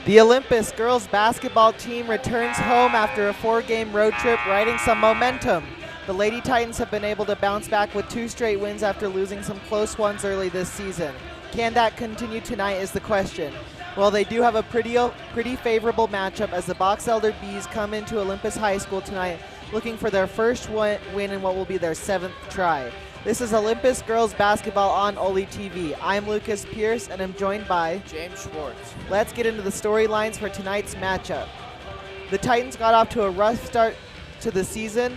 The Olympus girls basketball team returns home after a 4-game road trip, riding some momentum. The Lady Titans have been able to bounce back with 2 straight wins after losing some close ones early this season. Can that continue tonight is the question. Well, they do have a pretty favorable matchup as the Box Elder Bees come into Olympus High School tonight looking for their first win in what will be their 7th try. This is Olympus Girls Basketball on OlyTV. I'm Lucas Pierce, and I'm joined by James Schwartz. Let's get into the storylines for tonight's matchup. The Titans got off to a rough start to the season.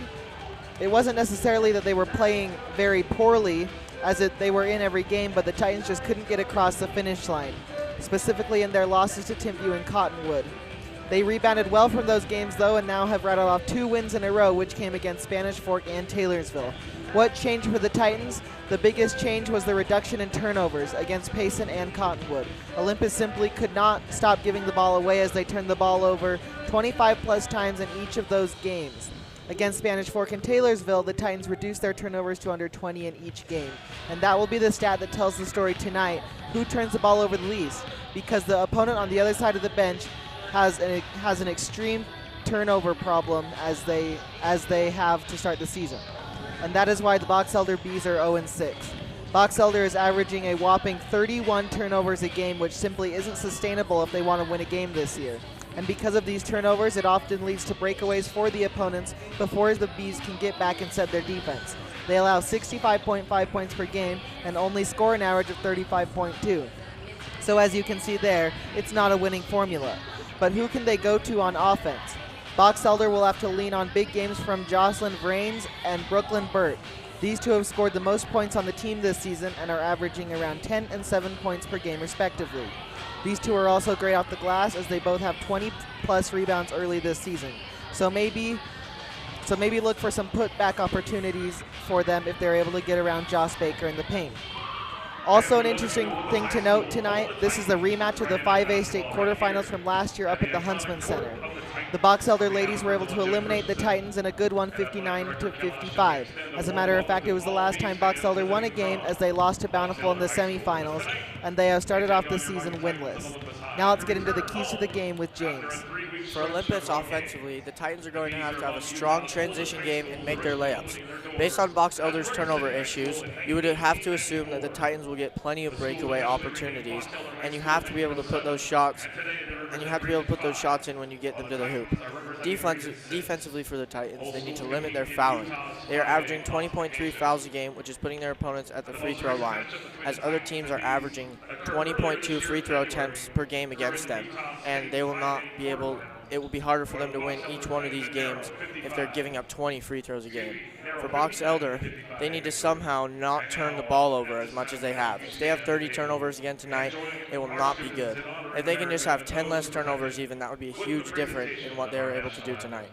It wasn't necessarily that they were playing very poorly, as they were in every game, but the Titans just couldn't get across the finish line, specifically in their losses to Timpview and Cottonwood. They rebounded well from those games, though, and now have rattled off 2 wins in a row, which came against Spanish Fork and Taylorsville. What changed for the Titans? The biggest change was the reduction in turnovers against Payson and Cottonwood. Olympus simply could not stop giving the ball away as they turned the ball over 25-plus times in each of those games. Against Spanish Fork and Taylorsville, the Titans reduced their turnovers to under 20 in each game. And that will be the stat that tells the story tonight, who turns the ball over the least, because the opponent on the other side of the bench has an extreme turnover problem as they have to start the season. And that is why the Box Elder Bees are 0-6. Box Elder is averaging a whopping 31 turnovers a game, which simply isn't sustainable if they want to win a game this year. And because of these turnovers, it often leads to breakaways for the opponents before the Bees can get back and set their defense. They allow 65.5 points per game and only score an average of 35.2. So as you can see there, it's not a winning formula. But who can they go to on offense? Box Elder will have to lean on big games from Jocelyn Vrains and Brooklyn Burt. These two have scored the most points on the team this season and are averaging around 10 and 7 points per game respectively. These two are also great off the glass as they both have 20-plus rebounds early this season. So maybe look for some putback opportunities for them if they're able to get around Joss Baker in the paint. Also an interesting thing to note tonight, this is the rematch of the 5A state quarterfinals from last year up at the Huntsman Center. The Box Elder ladies were able to eliminate the Titans in a good one, 59-55. As a matter of fact, it was the last time Box Elder won a game as they lost to Bountiful in the semifinals, and they have started off the season winless. Now let's get into the keys to the game with James. For Olympus offensively, the Titans are going to have a strong transition game and make their layups. Based on Box Elder's turnover issues, you would have to assume that the Titans will get plenty of breakaway opportunities, and you have to be able to put those shots in when you get them to the hoop. Defensively for the Titans, they need to limit their fouling. They are averaging 20.3 fouls a game, which is putting their opponents at the free throw line, as other teams are averaging 20.2 free throw attempts per game against them, and they will not be able. It will be harder for them to win each one of these games if they're giving up 20 free throws a game. For Box Elder, they need to somehow not turn the ball over as much as they have. If they have 30 turnovers again tonight, it will not be good. If they can just have 10 less turnovers even, that would be a huge difference in what they were able to do tonight.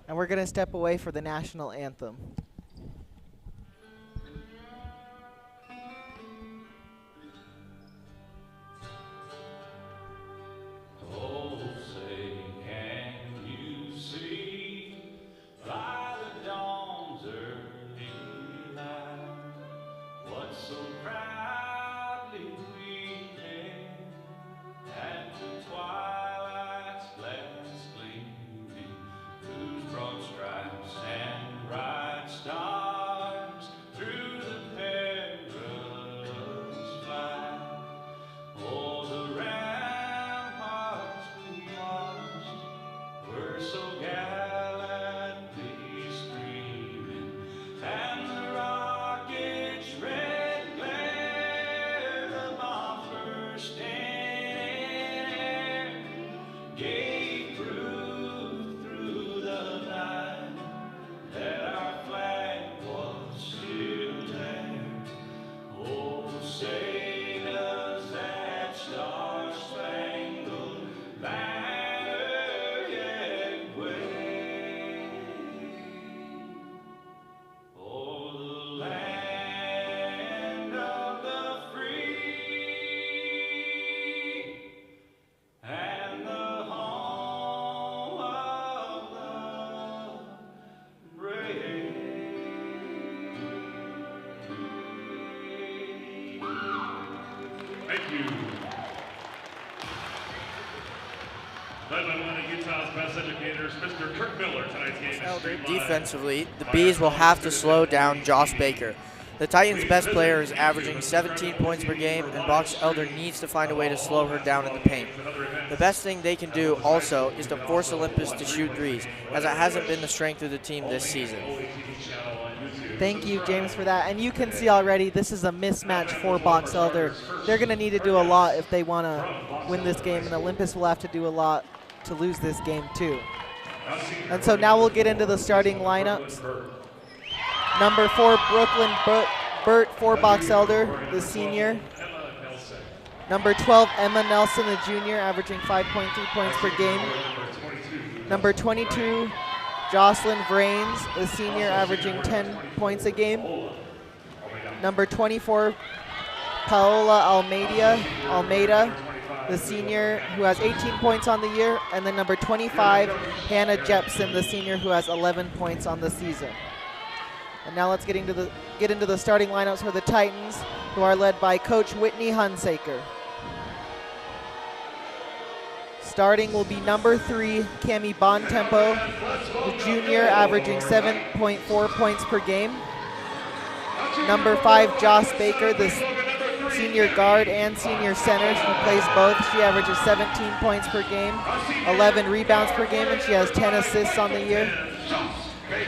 And we're going to step away for the national anthem. Defensively, the Bees will have to slow down Josh Baker. The Titans' best player is averaging 17 points per game, and Box Elder needs to find a way to slow her down in the paint. The best thing they can do also is to force Olympus to shoot threes, as it hasn't been the strength of the team this season. Thank you, James, for that. And you can see already this is a mismatch for Box Elder. They're going to need to do a lot if they want to win this game, and Olympus will have to do a lot to lose this game too. And so now we'll get into the starting lineups. Number 4, Brooklyn Burt for Box Elder, the senior. Number 12, Emma Nelson, the junior, averaging 5.3 points per game. Number 22, Jocelyn Vrains, the senior, averaging 10 points a game. Number 24, Paola Almeida, the senior, who has 18 points on the year. And then number 25, Hannah Jepson, the senior, who has 11 points on the season. And now let's get into the starting lineups for the Titans, who are led by Coach Whitney Hunsaker. Starting will be number 3, Cami Bontempo, the junior, averaging 7.4 points per game. Number 5, Joss Baker, the senior guard and senior center. She plays both. She averages 17 points per game, 11 rebounds per game, and she has 10 assists on the year.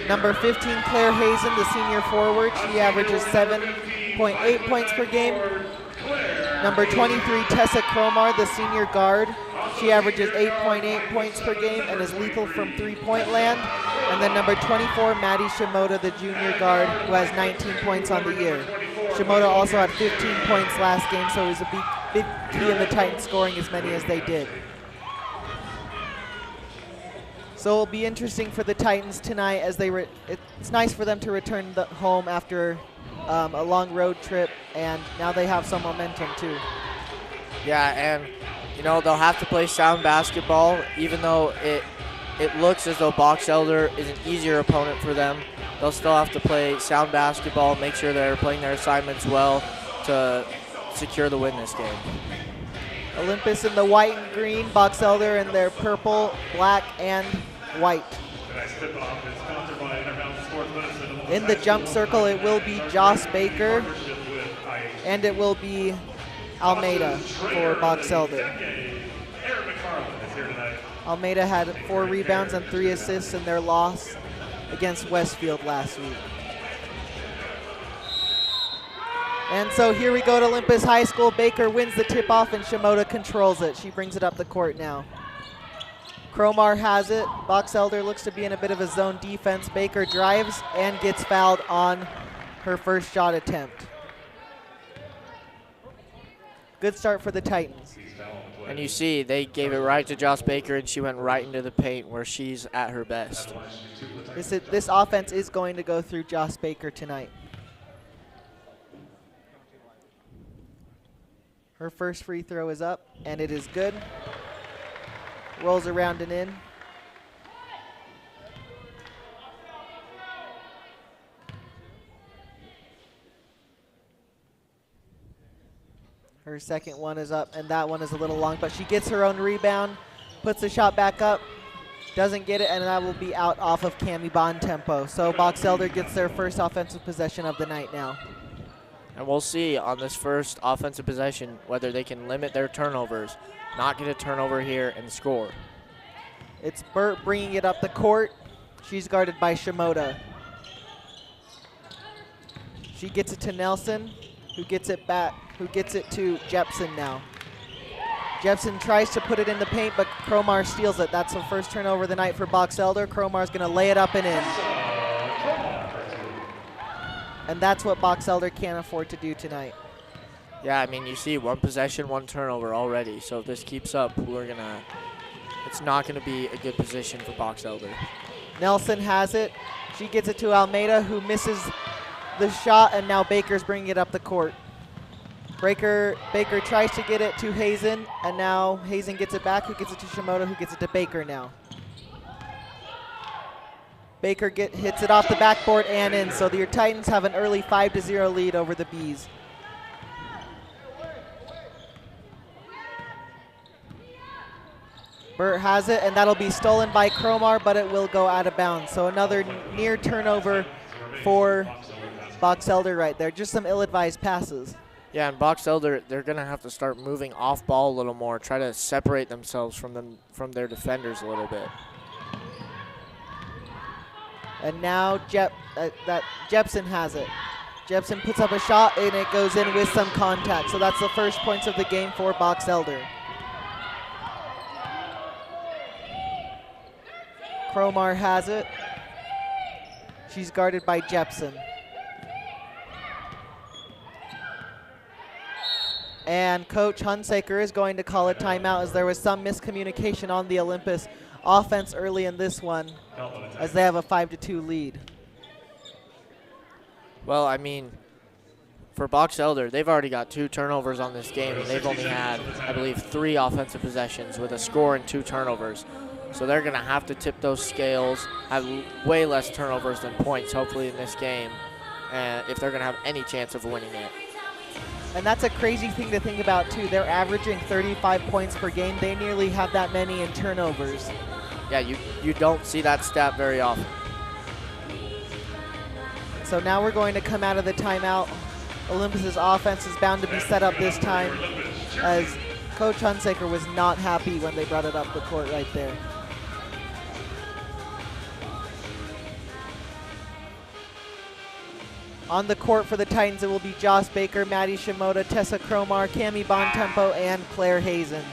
Number 15, Claire Hazen, the senior forward. She averages 7.8 points per game. Number 23, Tessa Cromar, the senior guard. She averages 8.8 points per game and is lethal from three-point land. And then number 24, Maddie Shimoda, the junior guard, who has 19 points on the year. Shimoda also had 15 points last game, so it was a big key in the Titans scoring as many as they did. So it'll be interesting for the Titans tonight as it's nice for them to return home after a long road trip, and now they have some momentum too. Yeah, and they'll have to play sound basketball, even though it looks as though Box Elder is an easier opponent for them. They'll still have to play sound basketball, make sure they're playing their assignments well to secure the win this game. Olympus in the white and green, Box Elder in their purple, black, and white. In the jump circle, it will be Joss Baker, and it will be Almeida for Box Elder. Almeida had 4 rebounds and 3 assists in their loss against Westfield last week. And so here we go to Olympus High School. Baker wins the tip-off and Shimoda controls it. She brings it up the court now. Cromar has it. Box Elder looks to be in a bit of a zone defense. Baker drives and gets fouled on her first shot attempt. Good start for the Titans. And you see, they gave it right to Joss Baker, and she went right into the paint where she's at her best. This offense is going to go through Joss Baker tonight. Her first free throw is up, and it is good. Rolls around and in. Her second one is up, and that one is a little long, but she gets her own rebound, puts the shot back up, doesn't get it, and that will be out off of Cami Bontempo. So Box Elder gets their first offensive possession of the night now. And we'll see on this first offensive possession whether they can limit their turnovers, not get a turnover here, and score. It's Burt bringing it up the court. She's guarded by Shimoda. She gets it to Nelson, who gets it back, who gets it to Jepson now. Jepson tries to put it in the paint, but Cromar steals it. That's the first turnover of the night for Box Elder. Cromar's going to lay it up and in. And that's what Box Elder can't afford to do tonight. Yeah, I mean, you see 1 possession, 1 turnover already. So if this keeps up, it's not going to be a good position for Box Elder. Nelson has it. She gets it to Almeida, who misses the shot, and now Baker's bringing it up the court. Baker tries to get it to Hazen, and now Hazen gets it back, who gets it to Shimoda, who gets it to Baker now. Baker hits it off the backboard and in, so your Titans have an early 5-0 lead over the Bees. Burt has it, and that'll be stolen by Cromar, but it will go out of bounds. So another near turnover for Box Elder right there. Just some ill-advised passes. Yeah, and Box Elder, they're going to have to start moving off ball a little more, try to separate themselves from their defenders a little bit. And now Jepson has it. Jepson puts up a shot, and it goes in with some contact. So that's the first points of the game for Box Elder. Cromar has it. She's guarded by Jepson. And Coach Hunsaker is going to call a timeout as there was some miscommunication on the Olympus offense early in this one as they have a 5-2 lead. Well, I mean, for Box Elder, they've already got 2 turnovers on this game, and they've only had, I believe, 3 offensive possessions with a score and 2 turnovers. So they're going to have to tip those scales, have way less turnovers than points, hopefully, in this game, if they're going to have any chance of winning it. And that's a crazy thing to think about, too. They're averaging 35 points per game. They nearly have that many in turnovers. Yeah, you don't see that stat very often. So now we're going to come out of the timeout. Olympus's offense is bound to be set up this time, as Coach Hunsaker was not happy when they brought it up the court right there. On the court for the Titans, it will be Joss Baker, Maddie Shimoda, Tessa Cromar, Cami Bontempo, and Claire Hazen.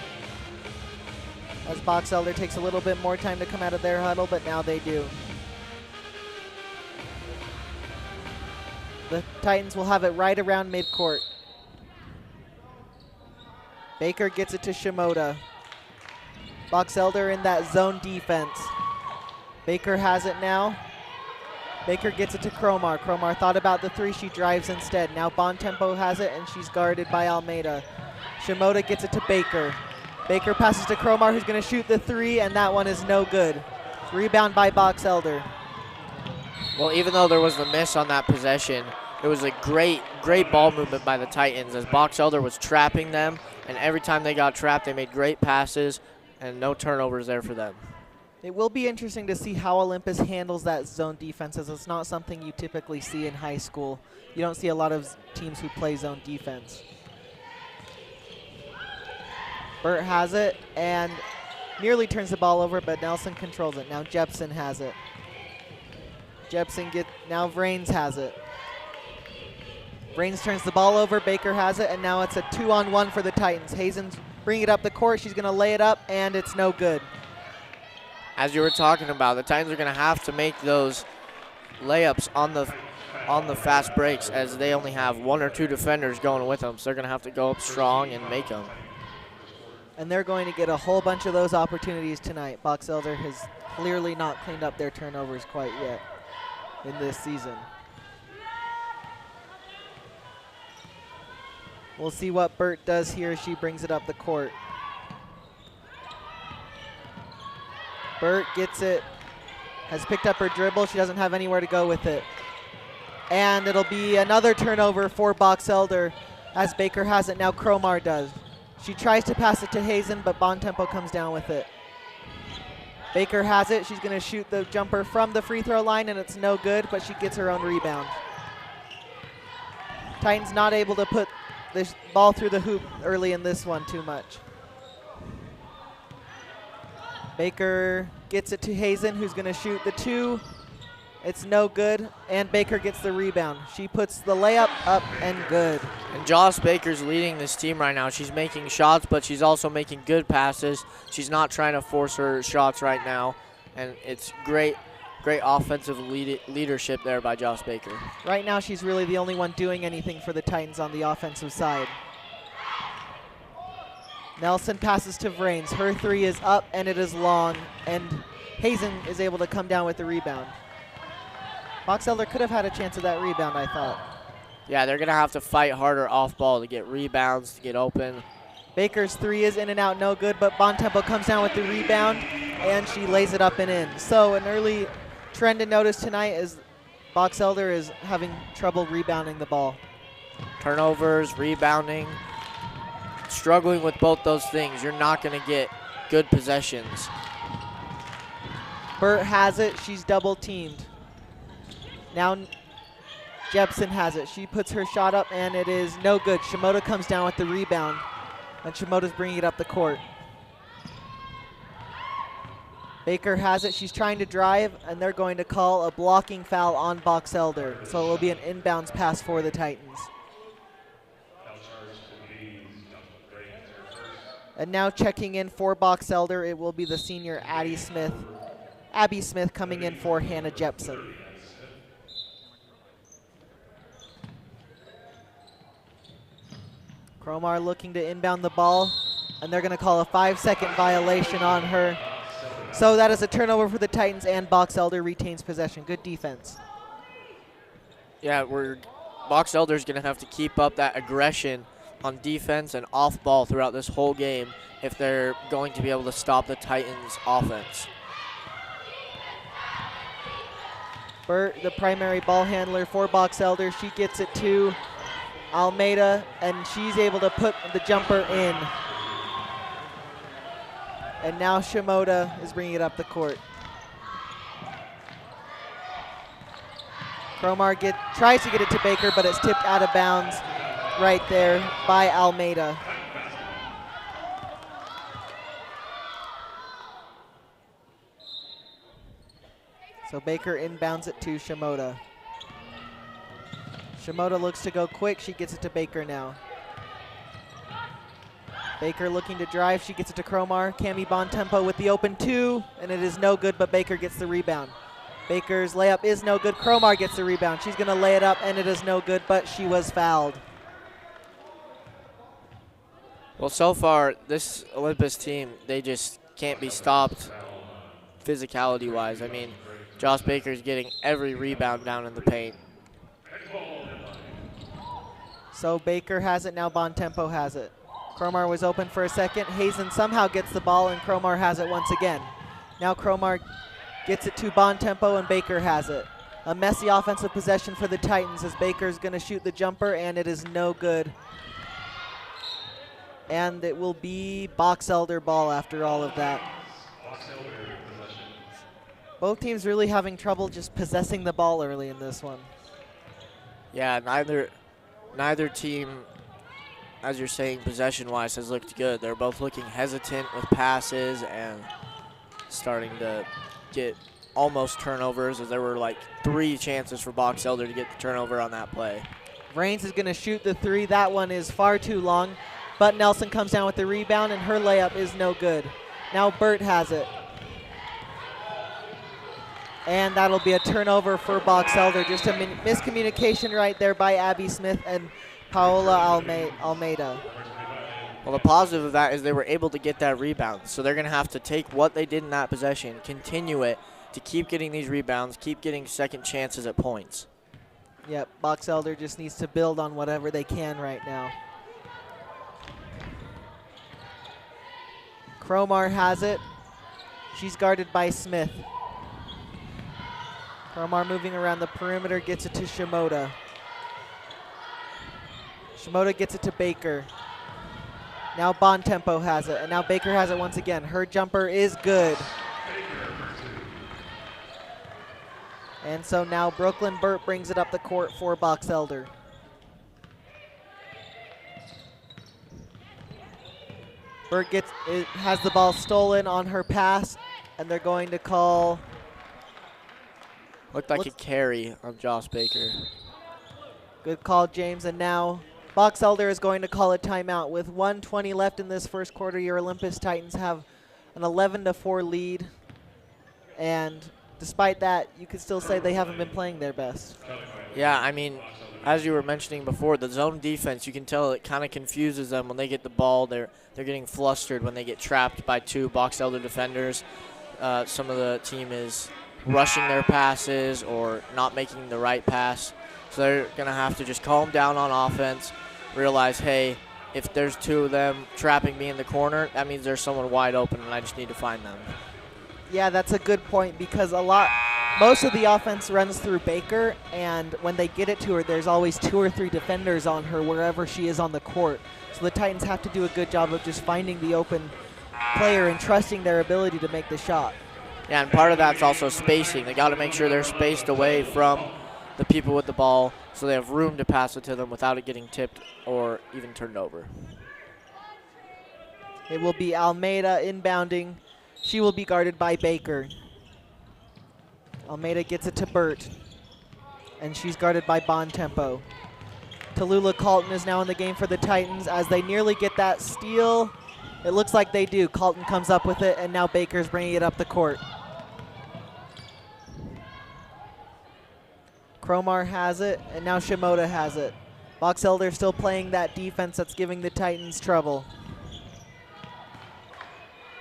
As Box Elder takes a little bit more time to come out of their huddle, but now they do. The Titans will have it right around midcourt. Baker gets it to Shimoda. Box Elder in that zone defense. Baker has it now. Baker gets it to Cromar. Cromar thought about the 3. She drives instead. Now Bontempo has it, and she's guarded by Almeida. Shimoda gets it to Baker. Baker passes to Cromar, who's going to shoot the 3, and that one is no good. Rebound by Box Elder. Well, even though there was the miss on that possession, it was a great ball movement by the Titans as Box Elder was trapping them, and every time they got trapped, they made great passes, and no turnovers there for them. It will be interesting to see how Olympus handles that zone defense, as it's not something you typically see in high school. You don't see a lot of teams who play zone defense. Burt has it and nearly turns the ball over, but Nelson controls it. Now Jepson has it. Now Vrains has it. Vrains turns the ball over, Baker has it, and now it's a 2-on-1 for the Titans. Hazen's bringing it up the court. She's going to lay it up, and it's no good. As you were talking about, the Titans are going to have to make those layups on the fast breaks, as they only have 1 or 2 defenders going with them. So they're going to have to go up strong and make them. And they're going to get a whole bunch of those opportunities tonight. Box Elder has clearly not cleaned up their turnovers quite yet in this season. We'll see what Burt does here as she brings it up the court. Burt gets it, has picked up her dribble. She doesn't have anywhere to go with it. And it'll be another turnover for Box Elder as Baker has it. Now Cromar does. She tries to pass it to Hazen, but Bontempo comes down with it. Baker has it. She's going to shoot the jumper from the free throw line, and it's no good, but she gets her own rebound. Titans not able to put this ball through the hoop early in this one too much. Baker gets it to Hazen, who's going to shoot the 2. It's no good, and Baker gets the rebound. She puts the layup up and good. And Joss Baker's leading this team right now. She's making shots, but she's also making good passes. She's not trying to force her shots right now, and it's great offensive leadership there by Joss Baker. Right now, she's really the only one doing anything for the Titans on the offensive side. Nelson passes to Vrains. Her 3 is up, and it is long, and Hazen is able to come down with the rebound. Box Elder could have had a chance at that rebound, I thought. Yeah, they're going to have to fight harder off ball to get rebounds, to get open. Baker's 3 is in and out, no good, but Bontempo comes down with the rebound, and she lays it up and in. So an early trend to notice tonight is Box Elder is having trouble rebounding the ball. Turnovers, rebounding, struggling with both those things. You're not going to get good possessions. Burt has it. She's double teamed. Now Jepson has it. She puts her shot up, and it is no good. Shimoda comes down with the rebound, and Shimoda's bringing it up the court. Baker has it. She's trying to drive, and they're going to call a blocking foul on Box Elder. So it'll be an inbounds pass for the Titans. And now checking in for Box Elder, it will be the senior Abby Smith coming in for Hannah Jepson. Cromar looking to inbound the ball, and they're going to call a 5-second violation on her. So that is a turnover for the Titans, and Box Elder retains possession. Good defense. Yeah, Box Elder's going to have to keep up that aggression on defense and off ball throughout this whole game if they're going to be able to stop the Titans' offense. Burt, the primary ball handler for Box Elder, she gets it to Almeida, and she's able to put the jumper in. And now Shimoda is bringing it up the court. Cromar tries to get it to Baker, but it's tipped out of bounds right there by Almeida. So Baker inbounds it to Shimoda. Shimoda looks to go quick. She gets it to Baker now. Baker looking to drive. She gets it to Cromar. Cami Bontempo with the open two, and it is no good, but Baker gets the rebound. Baker's layup is no good. Cromar gets the rebound. She's going to lay it up, and it is no good, but she was fouled. Well, so far, this Olympus team, they just can't be stopped physicality-wise. I mean, Josh Baker's getting every rebound down in the paint. So Baker has it, now Bontempo has it. Cromar was open for a second. Hazen somehow gets the ball, and Cromar has it once again. Now Cromar gets it to Bontempo, and Baker has it. A messy offensive possession for the Titans as Baker's going to shoot the jumper, and it is no good. And it will be Box Elder ball after all of that. Both teams really having trouble just possessing the ball early in this one. Yeah, neither team, as you're saying, possession-wise, has looked good. They're both looking hesitant with passes and starting to get almost turnovers, as there were like 3 chances for Box Elder to get the turnover on that play. Raines is going to shoot the 3. That one is far too long, but Nelson comes down with the rebound, and her layup is no good. Now Burt has it. And that'll be a turnover for Box Elder. Just a miscommunication right there by Abby Smith and Paola Almeida. Well, the positive of that is they were able to get that rebound. So they're going to have to take what they did in that possession, continue it to keep getting these rebounds, keep getting second chances at points. Yep, Box Elder just needs to build on whatever they can right now. Cromar has it. She's guarded by Smith. Cromar moving around the perimeter, gets it to Shimoda. Shimoda gets it to Baker. Now Bontempo has it, and now Baker has it once again. Her jumper is good. And so now Brooklyn Burt brings it up the court for Box Elder. Burt has the ball stolen on her pass, and they're going to call... Looked like a carry on Josh Baker. Good call, James. And now Box Elder is going to call a timeout. With 1:20 left in this first quarter, your Olympus Titans have an 11-4 lead. And despite that, you could still say they haven't been playing their best. Yeah, I mean, as you were mentioning before, the zone defense, you can tell it kind of confuses them when they get the ball. They're getting flustered when they get trapped by 2 Box Elder defenders. Some of the team is rushing their passes or not making the right pass. So they're going to have to just calm down on offense, realize, hey, if there's 2 of them trapping me in the corner, that means there's someone wide open and I just need to find them. Yeah, that's a good point because most of the offense runs through Baker, and when they get it to her, there's always 2 or 3 defenders on her wherever she is on the court. So the Titans have to do a good job of just finding the open player and trusting their ability to make the shot. Yeah, and part of that's also spacing. They got to make sure they're spaced away from the people with the ball so they have room to pass it to them without it getting tipped or even turned over. It will be Almeida inbounding. She will be guarded by Baker. Almeida gets it to Burt, and she's guarded by Bontempo. Tallulah Colton is now in the game for the Titans as they nearly get that steal. It looks like they do. Colton comes up with it, and now Baker's bringing it up the court. Cromar has it, and now Shimoda has it. Box Elder still playing that defense that's giving the Titans trouble.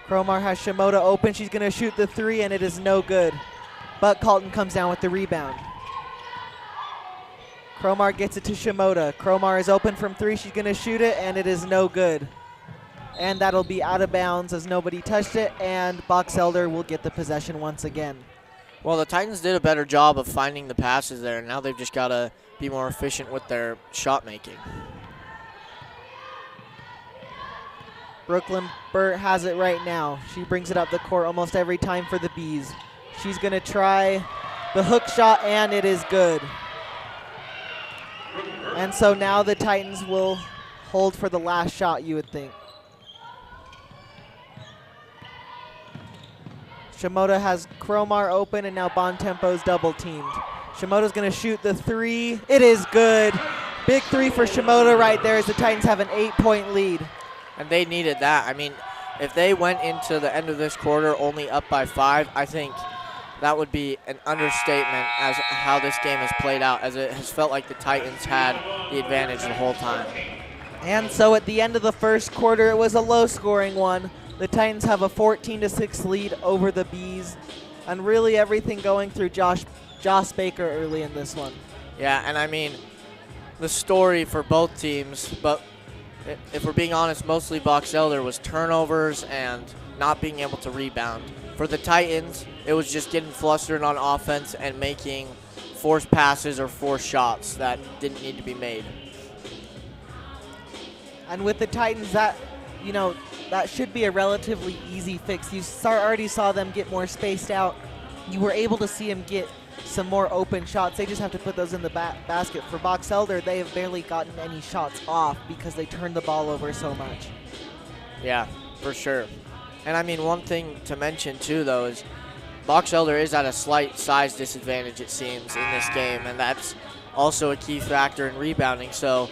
Cromar has Shimoda open. She's going to shoot the three, and it is no good. But Colton comes down with the rebound. Cromar gets it to Shimoda. Cromar is open from three. She's going to shoot it, and it is no good. And that'll be out of bounds as nobody touched it, and Box Elder will get the possession once again. Well, the Titans did a better job of finding the passes there, and now they've just got to be more efficient with their shot making. Brooklyn Burt has it right now. She brings it up the court almost every time for the Bees. She's going to try the hook shot, and it is good. And so now the Titans will hold for the last shot, you would think. Shimoda has Cromar open, and now Bontempo's double teamed. Shimoda's going to shoot the three. It is good. Big three for Shimoda right there as the Titans have an 8-point lead. And they needed that. I mean, if they went into the end of this quarter only up by 5, I think that would be an understatement as how this game has played out, as it has felt like the Titans had the advantage the whole time. And so at the end of the first quarter, it was a low-scoring one. The Titans have a 14-6 lead over the Bees, and really everything going through Josh Baker early in this one. Yeah, and I mean, the story for both teams, but if we're being honest, mostly Box Elder, was turnovers and not being able to rebound. For the Titans, it was just getting flustered on offense and making forced passes or forced shots that didn't need to be made. And with the Titans, that should be a relatively easy fix. You already saw them get more spaced out. You were able to see them get some more open shots. They just have to put those in the basket. For Box Elder, they have barely gotten any shots off because they turned the ball over so much. Yeah, for sure. And I mean, one thing to mention too, though, is Box Elder is at a slight size disadvantage, it seems, in this game, and that's also a key factor in rebounding. So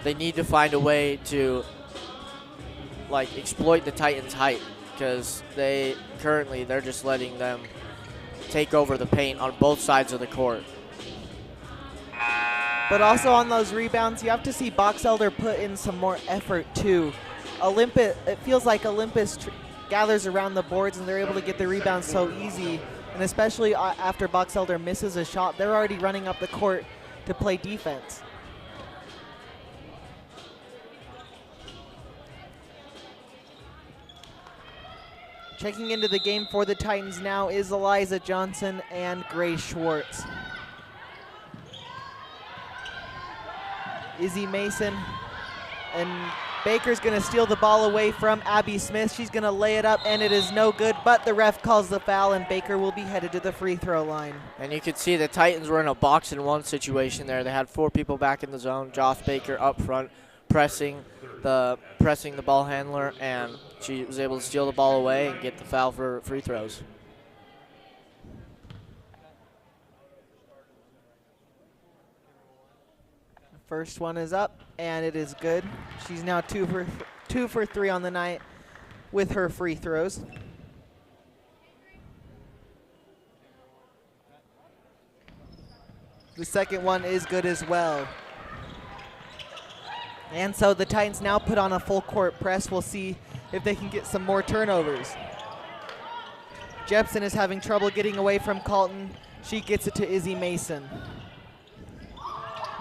they need to find a way to exploit the Titans' height, because they're just letting them take over the paint on both sides of the court. But also on those rebounds, you have to see Box Elder put in some more effort too. It feels like Olympus gathers around the boards and they're able to get the rebounds so easy, and especially after Box Elder misses a shot, they're already running up the court to play defense. Checking into the game for the Titans now is Eliza Johnson and Grace Schwartz. Izzy Mason, and Baker's going to steal the ball away from Abby Smith. She's going to lay it up, and it is no good, but the ref calls the foul, and Baker will be headed to the free throw line. And you could see the Titans were in a box-and-one situation there. They had 4 people back in the zone. Josh Baker up front pressing the ball handler, and she was able to steal the ball away and get the foul for free throws. First one is up, and it is good. She's now 2 for 3 on the night with her free throws. The second one is good as well. And so the Titans now put on a full court press. We'll see if they can get some more turnovers. Jepson is having trouble getting away from Colton. She gets it to Izzy Mason.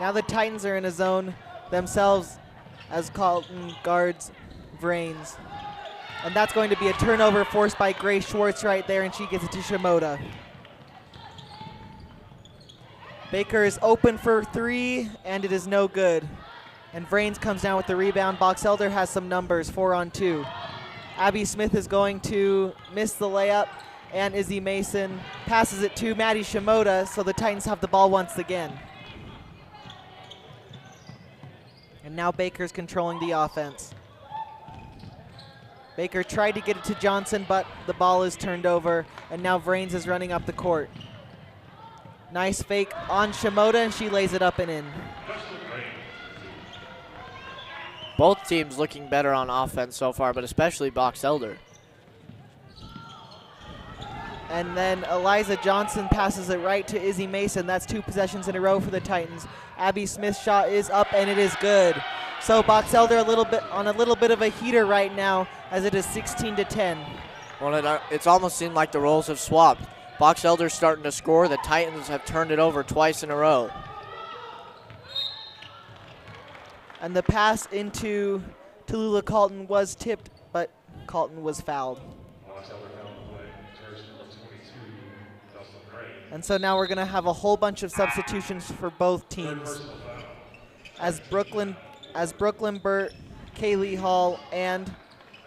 Now the Titans are in a zone themselves as Colton guards Vrains. And that's going to be a turnover forced by Grace Schwartz right there, and she gets it to Shimoda. Baker is open for 3, and it is no good. And Vrains comes down with the rebound. Box Elder has some numbers, 4 on 2. Abby Smith is going to miss the layup, and Izzy Mason passes it to Maddie Shimoda, so the Titans have the ball once again. And now Baker's controlling the offense. Baker tried to get it to Johnson, but the ball is turned over, and now Vrains is running up the court. Nice fake on Shimoda, and she lays it up and in. Both teams looking better on offense so far, but especially Box Elder. And then Eliza Johnson passes it right to Izzy Mason. That's 2 possessions in a row for the Titans. Abby Smith's shot is up, and it is good. So Box Elder on a little bit of a heater right now, as it is 16-10. Well, it's almost seemed like the roles have swapped. Box Elder's starting to score. The Titans have turned it over twice in a row. And the pass into Tallulah Carlton was tipped, but Carlton was fouled. And so now we're going to have a whole bunch of substitutions for both teams. As Brooklyn Burt, Kaylee Hall, and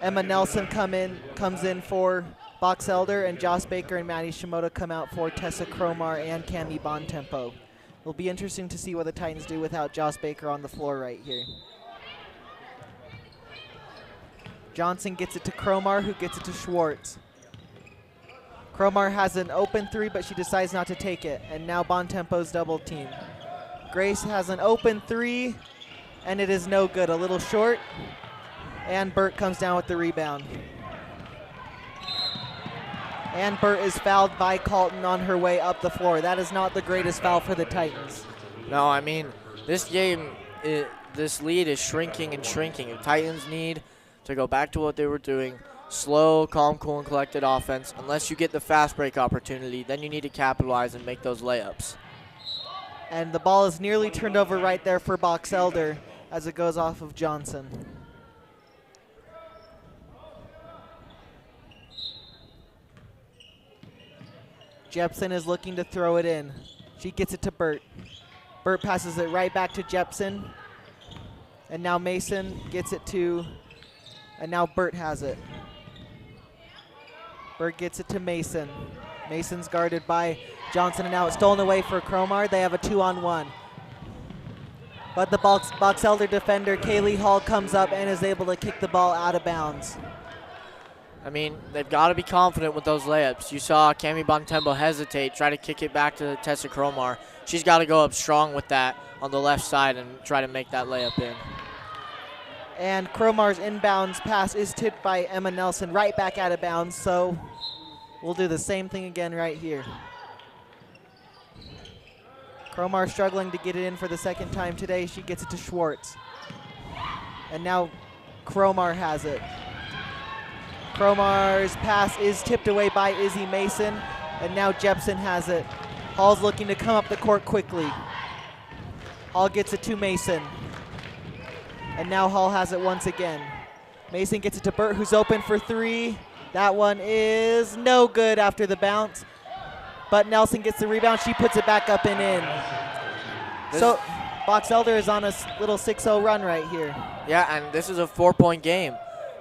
Emma Nelson comes in for Box Elder, and Joss Baker and Maddie Shimoda come out for Tessa Cromar and Cami Bontempo. It'll be interesting to see what the Titans do without Joss Baker on the floor right here. Johnson gets it to Cromar, who gets it to Schwartz. Cromar has an open 3, but she decides not to take it, and now Bontempo's double team. Grace has an open 3, and it is no good, a little short, and Burt comes down with the rebound. And Burt is fouled by Carlton on her way up the floor. That is not the greatest foul for the Titans. No, I mean, this game, this lead is shrinking and shrinking. The Titans need to go back to what they were doing. Slow, calm, cool, and collected offense. Unless you get the fast break opportunity, then you need to capitalize and make those layups. And the ball is nearly turned over right there for Box Elder as it goes off of Johnson. Jepson is looking to throw it in. She gets it to Burt. Burt passes it right back to Jepson. And now Mason gets it to, and now Burt has it. Burt gets it to Mason. Mason's guarded by Johnson, and now it's stolen away for Cromar. They have a 2-on-1. But the Box Elder defender, Kaylee Hall, comes up and is able to kick the ball out of bounds. I mean, they've got to be confident with those layups. You saw Cami Bontempo hesitate, try to kick it back to Tessa Cromar. She's got to go up strong with that on the left side and try to make that layup in. And Cromar's inbounds pass is tipped by Emma Nelson right back out of bounds, so we'll do the same thing again right here. Cromar struggling to get it in for the second time today. She gets it to Schwartz. And now Cromar has it. Cromar's pass is tipped away by Izzy Mason, and now Jepson has it. Hall's looking to come up the court quickly. Hall gets it to Mason. And now Hall has it once again. Mason gets it to Burt, who's open for 3. That one is no good after the bounce. But Nelson gets the rebound. She puts it back up and in. So Box Elder is on a little 6-0 run right here. Yeah, and this is a 4-point game.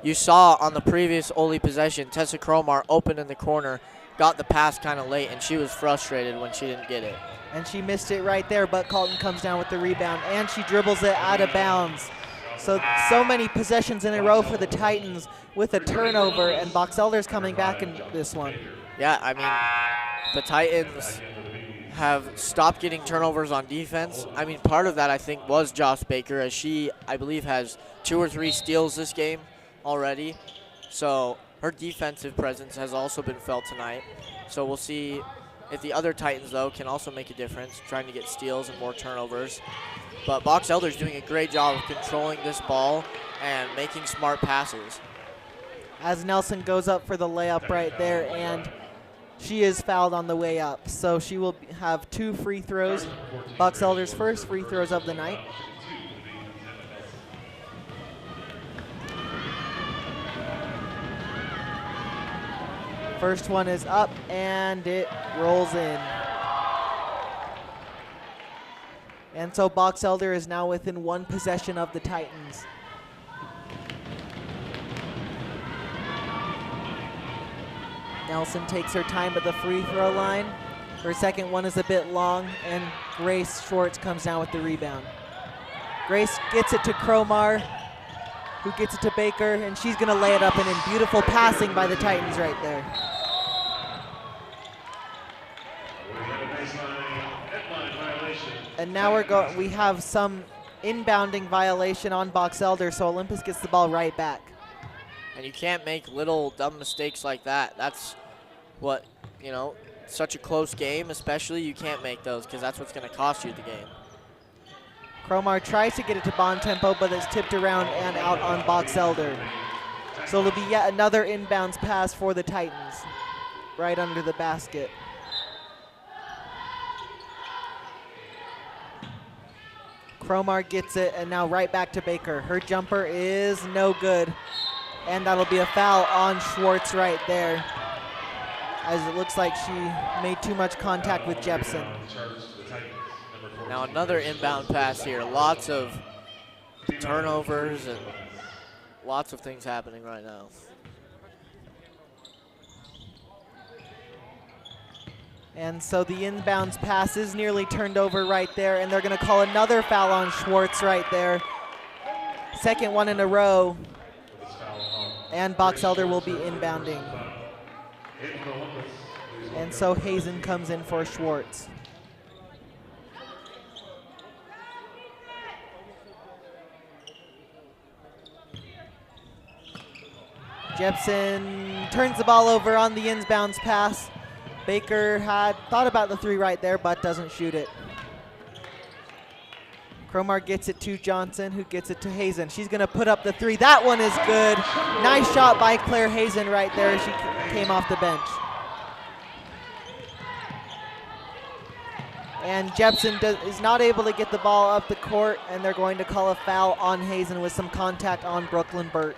You saw on the previous Oli possession, Tessa Cromar opened in the corner, got the pass kind of late, and she was frustrated when she didn't get it. And she missed it right there, but Carlton comes down with the rebound, and she dribbles it out of bounds. So many possessions in a row for the Titans with a turnover, and Box Elder's coming back in this one. Yeah, I mean, the Titans have stopped getting turnovers on defense. I mean, part of that, I think, was Joss Baker, as she, I believe, has 2 or 3 steals this game already. So her defensive presence has also been felt tonight. So we'll see if the other Titans, though, can also make a difference, trying to get steals and more turnovers. But Box Elder's doing a great job of controlling this ball and making smart passes. As Nelson goes up for the layup right there, and she is fouled on the way up. So she will have 2 free throws. Box Elder's first free throws of the night. First one is up, and it rolls in. And so Box Elder is now within 1 possession of the Titans. Nelson takes her time at the free throw line. Her second one is a bit long, and Grace Schwartz comes down with the rebound. Grace gets it to Cromar, who gets it to Baker, and she's gonna lay it up and in. Beautiful passing by the Titans right there. And now we have some inbounding violation on Box Elder, so Olympus gets the ball right back. And you can't make little dumb mistakes like that. That's what, you know, such a close game especially, you can't make those because that's what's going to cost you the game. Cromar tries to get it to Bontempo, but it's tipped around and out on Box Elder. So it'll be yet another inbounds pass for the Titans, right under the basket. Cromar gets it, and now right back to Baker. Her jumper is no good, and that'll be a foul on Schwartz right there, as it looks like she made too much contact with Jepson. Now another inbound pass here. Lots of turnovers and lots of things happening right now. And so the inbounds pass is nearly turned over right there, and they're going to call another foul on Schwartz right there. Second one in a row, and Box Elder will be inbounding. And so Hazen comes in for Schwartz. Jepson turns the ball over on the inbounds pass. Baker had thought about the three right there, but doesn't shoot it. Cromar gets it to Johnson, who gets it to Hazen. She's going to put up the three. That one is good. Nice shot by Claire Hazen right there. She came off the bench. And Jepson is not able to get the ball up the court, and they're going to call a foul on Hazen with some contact on Brooklyn Burt.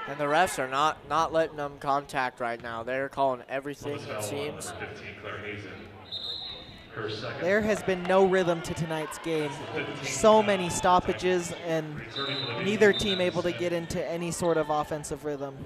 And the refs are not letting them contact right now. They're calling everything, it seems. There has been no rhythm to tonight's game. So many stoppages, and neither team able to get into any sort of offensive rhythm.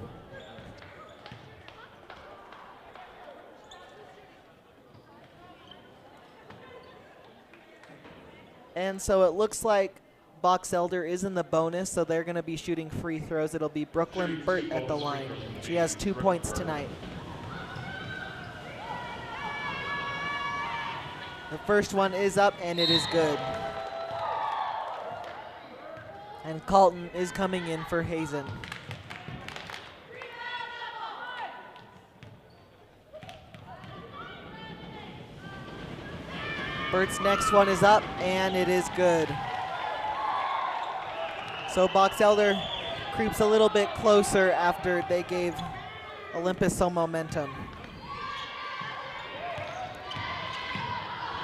And so it looks like Box Elder is in the bonus, so they're going to be shooting free throws. It'll be Brooklyn Burt at the line. She has 2 points tonight. The first one is up, and it is good. And Colton is coming in for Hazen. Burt's next one is up, and it is good. So Box Elder creeps a little bit closer after they gave Olympus some momentum.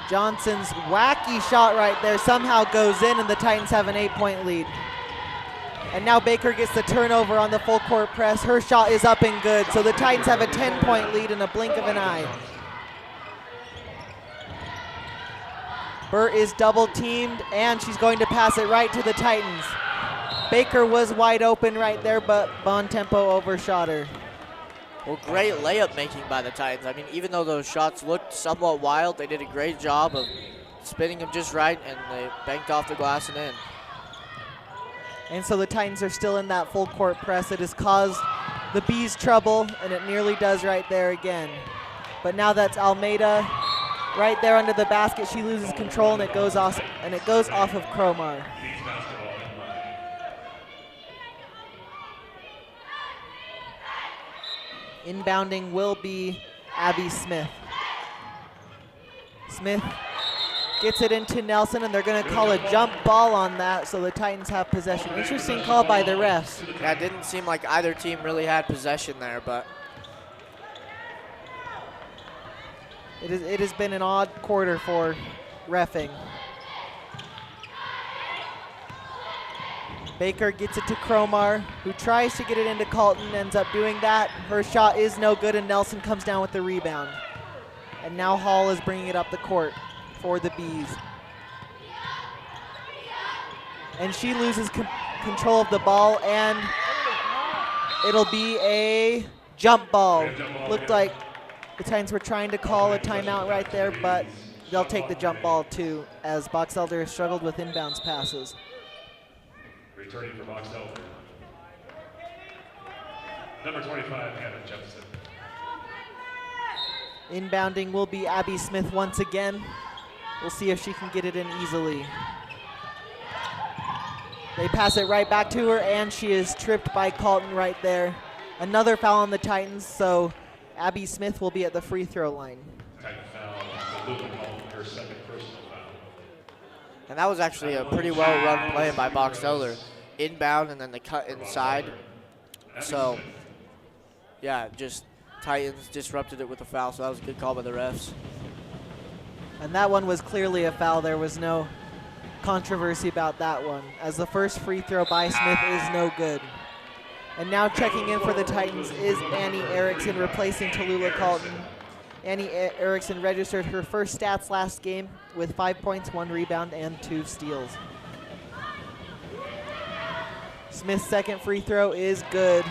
Johnson's wacky shot right there somehow goes in, and the Titans have an 8-point lead. And now Baker gets the turnover on the full court press. Her shot is up and good, so the Titans have a 10-point lead in a blink of an eye. Burt is double teamed, and she's going to pass it right to the Titans. Baker was wide open right there, but Bontempo overshot her. Well, great layup making by the Titans. I mean, even though those shots looked somewhat wild, they did a great job of spinning them just right, and they banked off the glass and in. And so the Titans are still in that full court press. It has caused the Bees trouble, and it nearly does right there again. But now that's Almeida right there under the basket. She loses control, and it goes off of Cromar. Inbounding will be Abby Smith. Smith gets it into Nelson, and they're going to call a jump ball on that, so the Titans have possession. Interesting call by the refs. Yeah, it didn't seem like either team really had possession there, but it has been an odd quarter for reffing. Baker gets it to Cromar, who tries to get it into Colton, ends up doing that. Her shot is no good, and Nelson comes down with the rebound. And now Hall is bringing it up the court for the Bees. And she loses control of the ball, and it'll be a Jump ball. Looked like the Titans were trying to call a timeout right there, but they'll take the jump ball too, as Box Elder struggled with inbounds passes. Returning for Box Elder, number 25, Hannah Jefferson. Inbounding will be Abby Smith once again. We'll see if she can get it in easily. They pass it right back to her, and she is tripped by Colton right there. Another foul on the Titans, so Abby Smith will be at the free throw line. Titan foul, Lulu called her second personal foul. And that was actually a pretty well-run play by Box Elder. Inbound and then the cut inside. So, yeah, just Titans disrupted it with a foul, so that was a good call by the refs. And that one was clearly a foul. There was no controversy about that one, as the first free throw by Smith is no good. And now checking in for the Titans is Annie Erickson, replacing Tallulah Colton. Annie Erickson registered her first stats last game with 5 points, 1 rebound, and 2 steals. Smith's second free throw is good.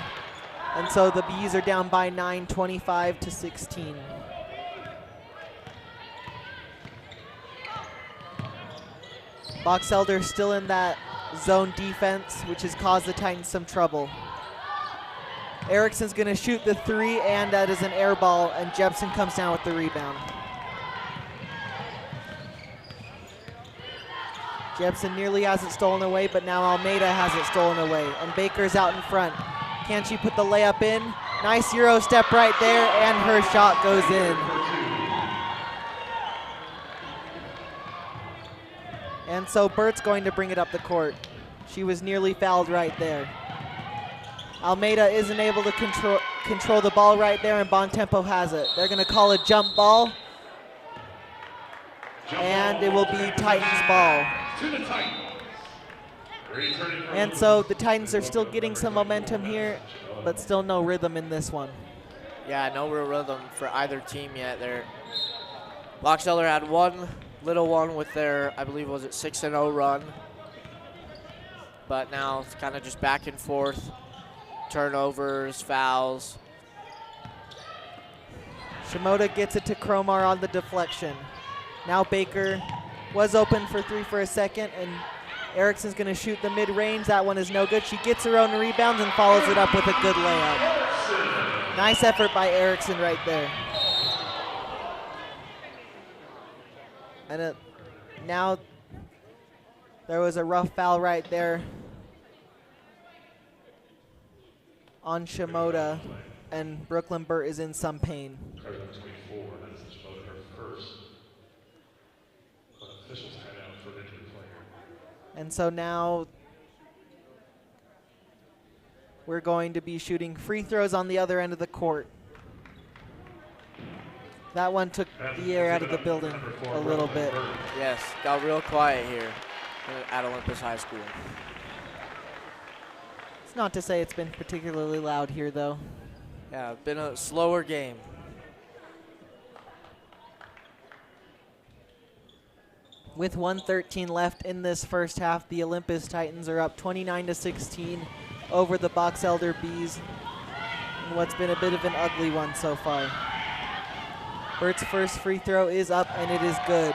And so the Bees are down by 9, 25-16. Box Elder still in that zone defense, which has caused the Titans some trouble. Erickson's going to shoot the 3, and that is an air ball, and Jepson comes down with the rebound. Jepson nearly has it stolen away, but now Almeida has it stolen away, and Baker's out in front. Can she put the layup in? Nice Euro step right there, and her shot goes in. And so Bert's going to bring it up the court. She was nearly fouled right there. Almeida isn't able to control the ball right there, and Bontempo has it. They're going to call a jump ball, and it will be Titans ball. And so the Titans are still getting some momentum here, but still no rhythm in this one. Yeah, no real rhythm for either team yet. Box Elder had one little one with their, I believe, was it 6-0 run. But now it's kind of just back and forth. Turnovers, fouls. Shimoda gets it to Cromar on the deflection. Now Baker was open for 3 for a second, and Erickson's going to shoot the mid-range. That one is no good. She gets her own rebounds and follows it up with a good layup. Nice effort by Erickson right there. And now there was a rough foul right there on Shimoda, and Brooklyn Burt is in some pain. And so now we're going to be shooting free throws on the other end of the court. That one took the air out of the building a little bit. Yes, got real quiet here at Olympus High School. It's not to say it's been particularly loud here, though. Yeah, been a slower game. With 1:13 left in this first half, the Olympus Titans are up 29-16 over the Box Elder Bees in what's been a bit of an ugly one so far. Bert's first free throw is up, and it is good.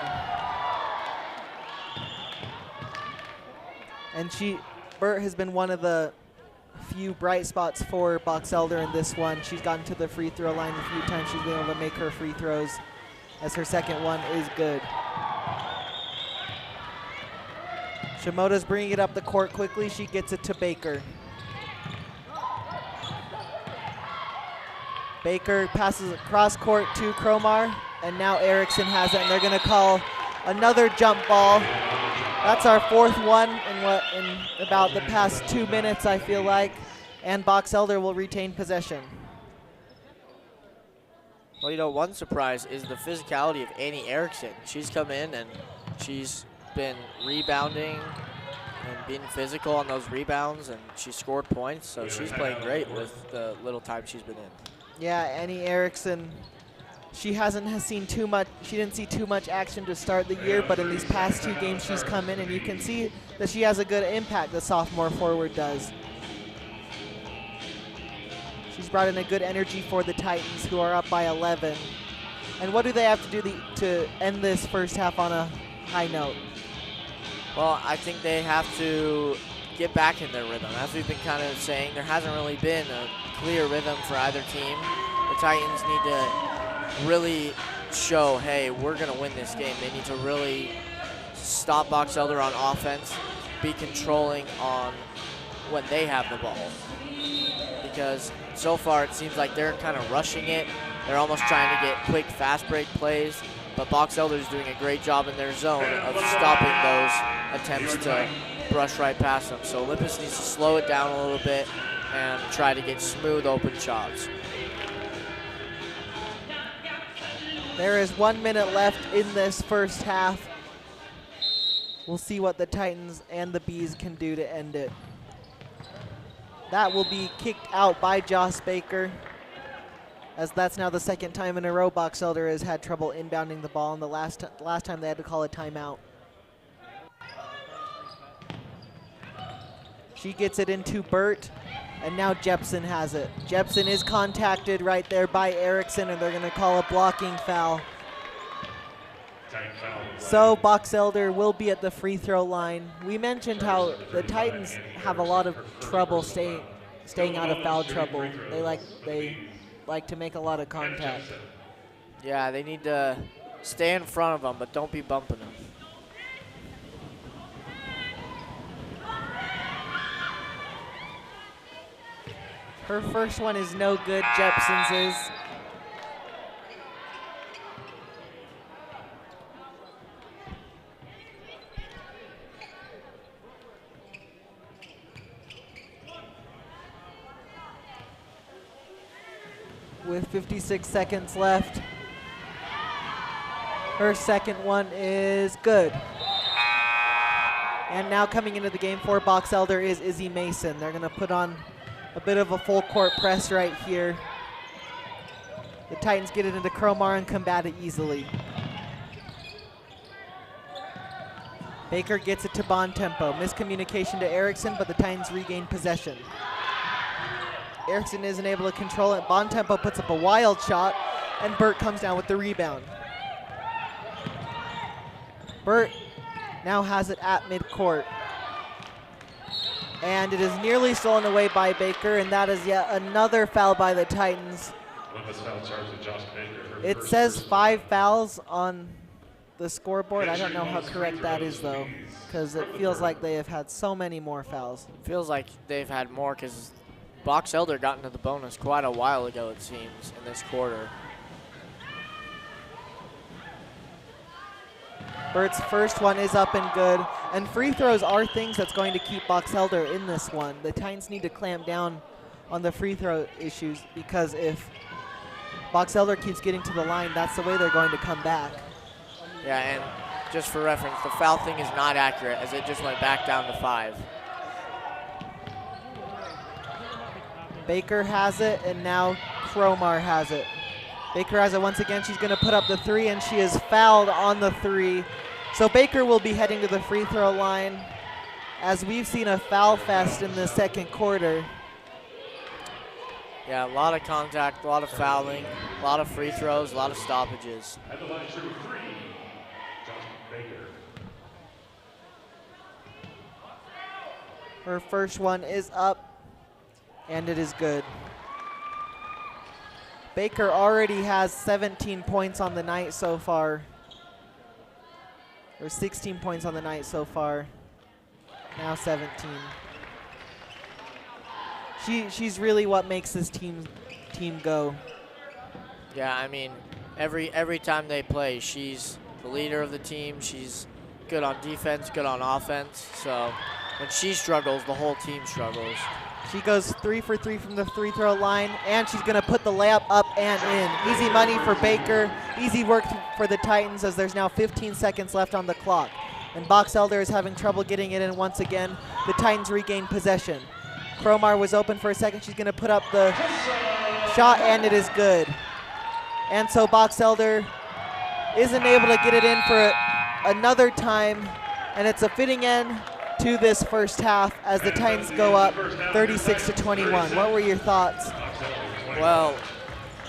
And Bert has been one of the few bright spots for Box Elder in this one. She's gotten to the free throw line a few times. She's been able to make her free throws, as her second one is good. Shimoda's bringing it up the court quickly. She gets it to Baker. Baker passes across court to Cromar, and now Erickson has it, and they're going to call another jump ball. That's our fourth one in about the past 2 minutes, I feel like, and Box Elder will retain possession. Well, you know, one surprise is the physicality of Annie Erickson. She's come in and she's been rebounding and being physical on those rebounds, and she scored points, so she's playing great with the little time she's been in. Yeah, Annie Erickson, she didn't see too much action to start the year, but in these past 2 games she's come in, and you can see that she has a good impact, the sophomore forward does. She's brought in a good energy for the Titans, who are up by 11. And what do they have to do to end this first half on a high note? Well, I think they have to get back in their rhythm. As we've been kind of saying, there hasn't really been a clear rhythm for either team. The Titans need to really show, hey, we're going to win this game. They need to really stop Box Elder on offense, be controlling on when they have the ball. Because so far it seems like they're kind of rushing it. They're almost trying to get quick fast break plays, but Box Elder is doing a great job in their zone of stopping those attempts to brush right past them. So Olympus needs to slow it down a little bit and try to get smooth open shots. There is 1 minute left in this first half. We'll see what the Titans and the Bees can do to end it. That will be kicked out by Joss Baker, as that's now the second time in a row Box Elder has had trouble inbounding the ball, and the last time they had to call a timeout. She gets it into Burt, and now Jepson has it. Jepson is contacted right there by Erickson, and they're going to call a blocking foul. So Box Elder will be at the free throw line. We mentioned how the Titans have a lot of trouble staying out of foul trouble. They like to make a lot of contact. Yeah, they need to stay in front of them, but don't be bumping them. Her first one is no good, Jepson's is. With 56 seconds left. Her second one is good. And now coming into the game for Box Elder is Izzy Mason. They're going to put on a bit of a full court press right here. The Titans get it into Cromar and combat it easily. Baker gets it to Bontempo. Miscommunication to Erickson, but the Titans regain possession. Erickson isn't able to control it. Bontempo puts up a wild shot, and Burt comes down with the rebound. Burt now has it at midcourt. And it is nearly stolen away by Baker, and that is yet another foul by the Titans. It says 5 fouls on the scoreboard. I don't know how correct that is, though, because it feels like they have had so many more fouls. Feels like they've had more because Box Elder got into the bonus quite a while ago, it seems, in this quarter. Burt's first one is up and good, and free throws are things that's going to keep Box Elder in this one. The Titans need to clamp down on the free throw issues, because if Box Elder keeps getting to the line, that's the way they're going to come back. Yeah, and just for reference, the foul thing is not accurate, as it just went back down to 5. Baker has it, and now Cromar has it. Baker has it once again. She's going to put up the 3, and she is fouled on the 3. So Baker will be heading to the free throw line, as we've seen a foul fest in the second quarter. Yeah, a lot of contact, a lot of fouling, a lot of free throws, a lot of stoppages. At the line, shooting 3, Josh Baker. Her first one is up, and it is good. Baker already has 17 points on the night so far. Or 16 points on the night so far. Now 17. She's really what makes this team go. Yeah, I mean, every time they play, she's the leader of the team. She's good on defense, good on offense. So when she struggles, the whole team struggles. She goes 3 for 3 from the free throw line, and she's going to put the layup up and in. Easy money for Baker. Easy work for the Titans, as there's now 15 seconds left on the clock. And Box Elder is having trouble getting it in once again. The Titans regain possession. Cromar was open for a second. She's going to put up the shot, and it is good. And so Box Elder isn't able to get it in for another time, and it's a fitting end to this first half as the Titans go up 36-21. What were your thoughts? Well,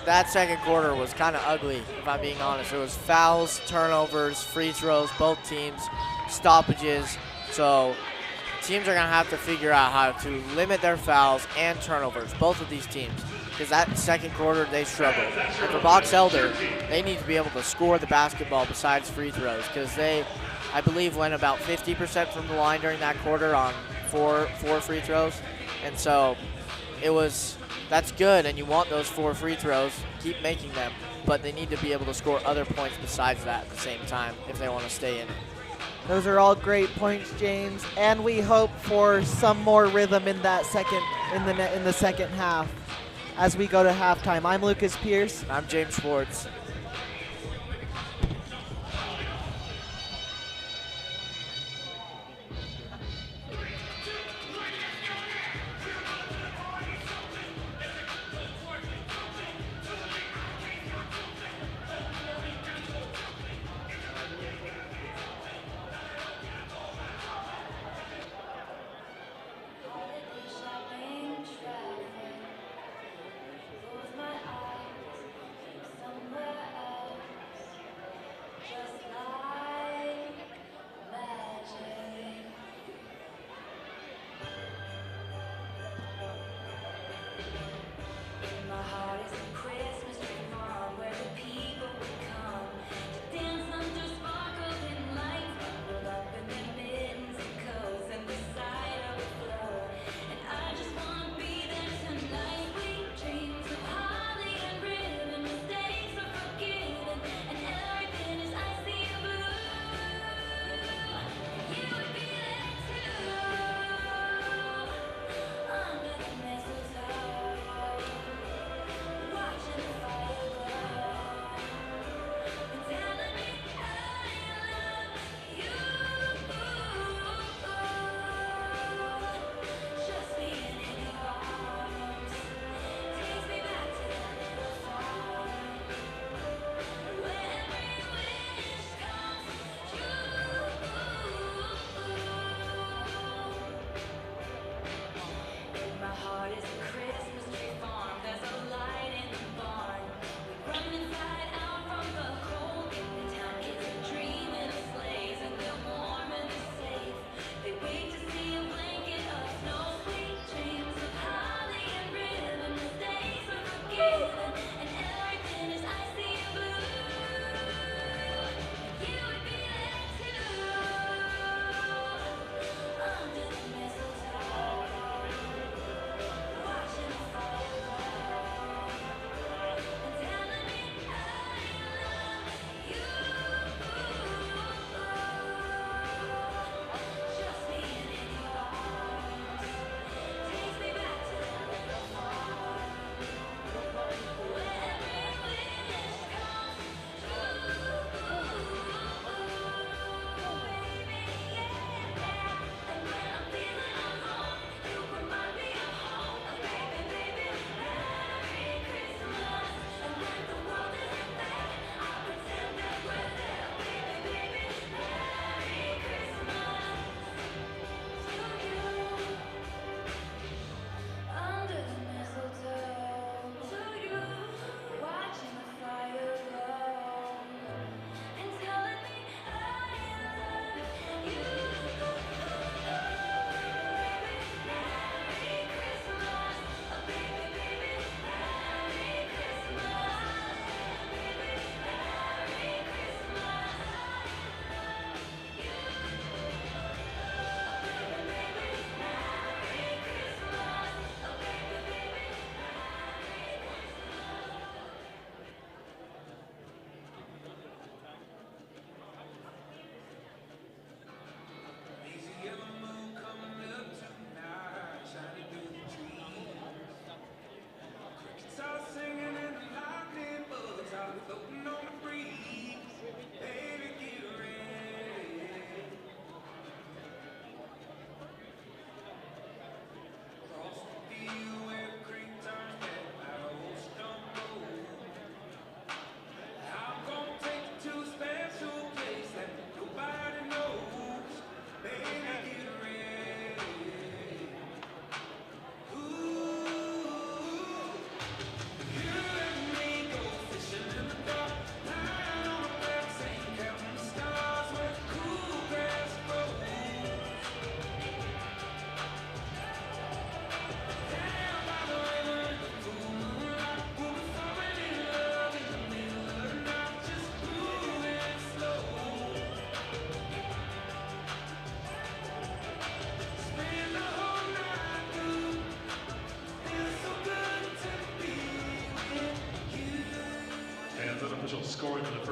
that second quarter was kind of ugly, if I'm being honest. It was fouls, turnovers, free throws, both teams, stoppages. So teams are going to have to figure out how to limit their fouls and turnovers, both of these teams. Because that second quarter, they struggled. And for Box Elder, they need to be able to score the basketball besides free throws. Because they, I believe, went about 50% from the line during that quarter on four free throws. And so that's good, and you want those 4 free throws. Keep making them. But they need to be able to score other points besides that at the same time if they want to stay in it. Those are all great points, James, and we hope for some more rhythm in that in the second half as we go to halftime. I'm Lucas Pierce. And I'm James Schwartz. Close my eyes, somewhere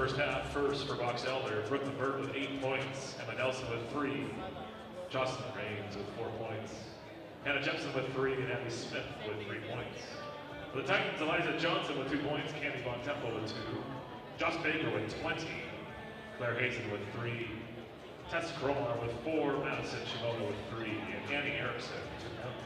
first half. First for Box Elder, Brooklyn Burt with 8 points, Emma Nelson with 3, Jocelyn Raines with 4 points, Hannah Jepson with 3, and Abby Smith with 3 points. For the Titans, Eliza Johnson with 2 points, Candy Von Temple with 2, Josh Baker with 20, Claire Hazen with 3, Tessa Cromar with 4, Madison Shimoda with 3, and Annie Erickson with 2 points.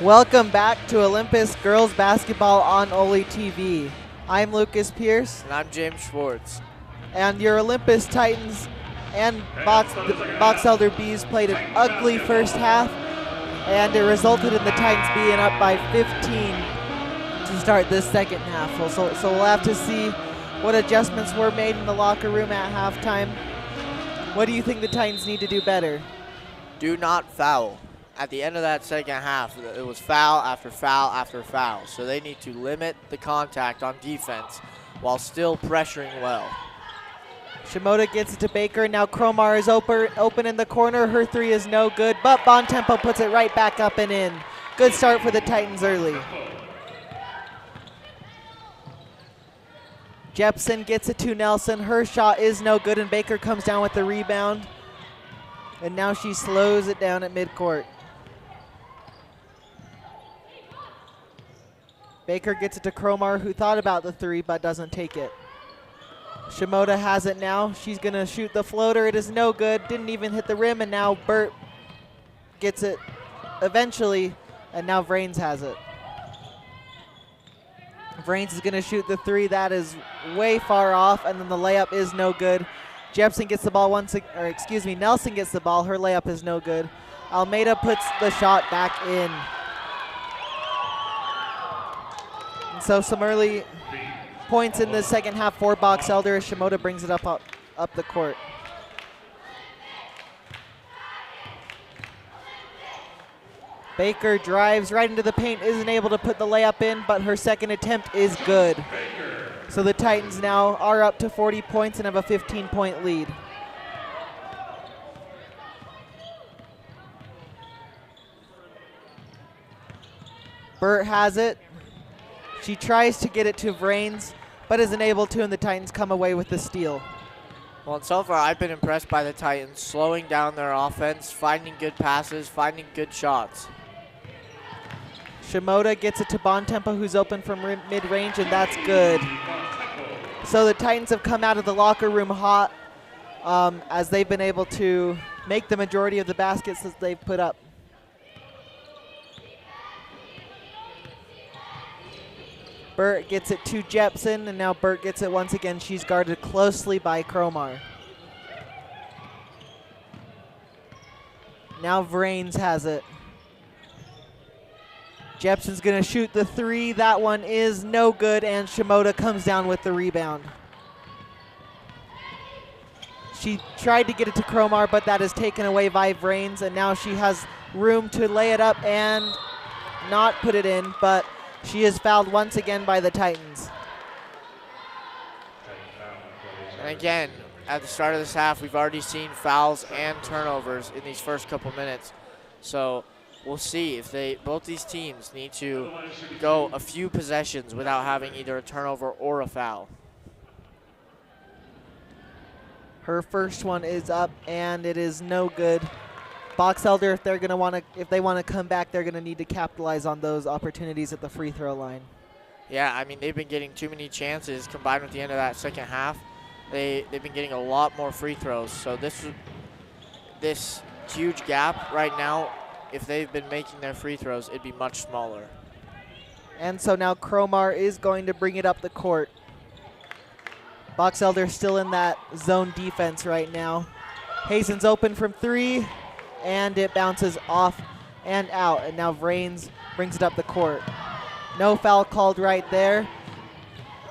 Welcome back to Olympus Girls Basketball on OlyTV. I'm Lucas Pierce. And I'm James Schwartz. And your Olympus Titans and Box Elder Bees played an ugly first half, and it resulted in the Titans being up by 15 to start this second half. So we'll have to see what adjustments were made in the locker room at halftime. What do you think the Titans need to do better? Do not foul. At the end of that second half, it was foul after foul after foul. So they need to limit the contact on defense while still pressuring well. Shimoda gets it to Baker. Now Cromar is open in the corner. Her three is no good, but Bontempo puts it right back up and in. Good start for the Titans early. Jepson gets it to Nelson. Her shot is no good, and Baker comes down with the rebound. And now she slows it down at midcourt. Baker gets it to Cromar, who thought about the three but doesn't take it. Shimoda has it now. She's going to shoot the floater. It is no good. Didn't even hit the rim, and now Burt gets it eventually, and now Vrains has it. Vrains is going to shoot the three. That is way far off, and then the layup is no good. Jepson gets the ball Nelson gets the ball. Her layup is no good. Almeida puts the shot back in. And so some early points in the second half for Box Elder as Shimoda brings it up the court. Baker drives right into the paint, isn't able to put the layup in, but her second attempt is good. So the Titans now are up to 40 points and have a 15-point lead. Burt has it. She tries to get it to Vrains, but isn't able to, and the Titans come away with the steal. Well, so far I've been impressed by the Titans, slowing down their offense, finding good passes, finding good shots. Shimoda gets it to Bontempo, who's open from mid-range, and that's good. So the Titans have come out of the locker room hot as they've been able to make the majority of the baskets that they've put up. Burt gets it to Jepson, and now Burt gets it once again. She's guarded closely by Cromar. Now Vrains has it. Jepson's going to shoot the three. That one is no good, and Shimoda comes down with the rebound. She tried to get it to Cromar, but that is taken away by Vrains, and now she has room to lay it up and not put it in, but she is fouled once again by the Titans. And again, at the start of this half, we've already seen fouls and turnovers in these first couple minutes. So we'll see if both these teams need to go a few possessions without having either a turnover or a foul. Her first one is up, and it is no good. Box Elder, if they want to come back, they're gonna need to capitalize on those opportunities at the free throw line. Yeah, I mean, they've been getting too many chances combined with the end of that second half. They've been getting a lot more free throws. So this huge gap right now, if they've been making their free throws, it'd be much smaller. And so now Cromar is going to bring it up the court. Box Elder still in that zone defense right now. Hazen's open from three, and it bounces off and out. And now Vrains brings it up the court. No foul called right there.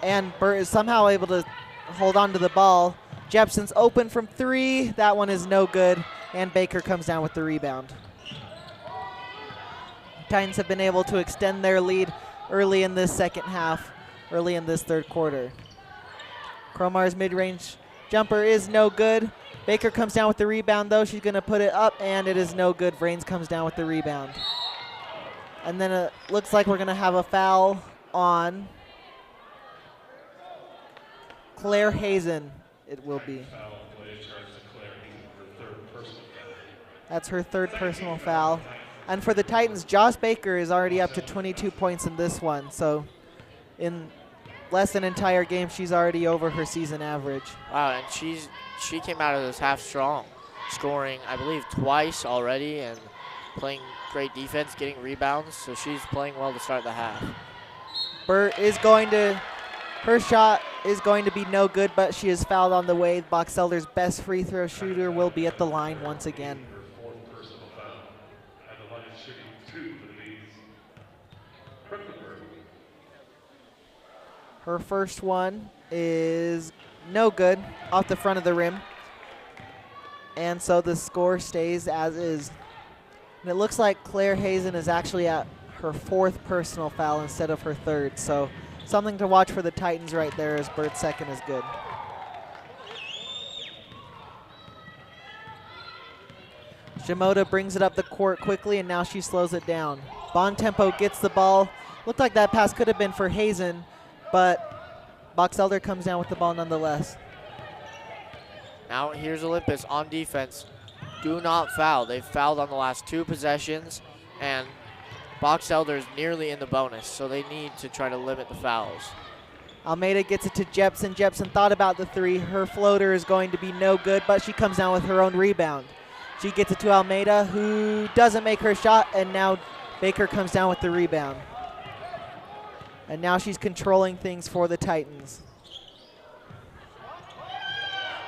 And Burt is somehow able to hold on to the ball. Jepson's open from three. That one is no good. And Baker comes down with the rebound. Titans have been able to extend their lead early in this second half, early in this third quarter. Cromar's mid-range jumper is no good. Baker comes down with the rebound, though. She's going to put it up, and it is no good. Vrains comes down with the rebound. And then it looks like we're going to have a foul on Claire Hazen, it will be. That's her third personal foul. And for the Titans, Joss Baker is already up to 22 points in this one. So in less than an entire game, she's already over her season average. Wow, and she came out of this half strong, scoring, I believe, twice already and playing great defense, getting rebounds. So she's playing well to start the half. Burt is going to, her shot is going to be no good, but she is fouled on the way. Box Elder's best free throw shooter will be at the line once again. Her first one is no good, off the front of the rim. And so the score stays as is. And it looks like Claire Hazen is actually at her 4th personal foul instead of her 3rd. So something to watch for the Titans right there, as Bert's second is good. Shimoda brings it up the court quickly, and now she slows it down. Bontempo gets the ball. Looked like that pass could have been for Hazen, but Box Elder comes down with the ball nonetheless. Now here's Olympus on defense. Do not foul. They've fouled on the last 2 possessions, and Box Elder is nearly in the bonus, so they need to try to limit the fouls. Almeida gets it to Jepson. Jepson thought about the 3. Her floater is going to be no good, but she comes down with her own rebound. She gets it to Almeida, who doesn't make her shot, and now Baker comes down with the rebound. And now she's controlling things for the Titans.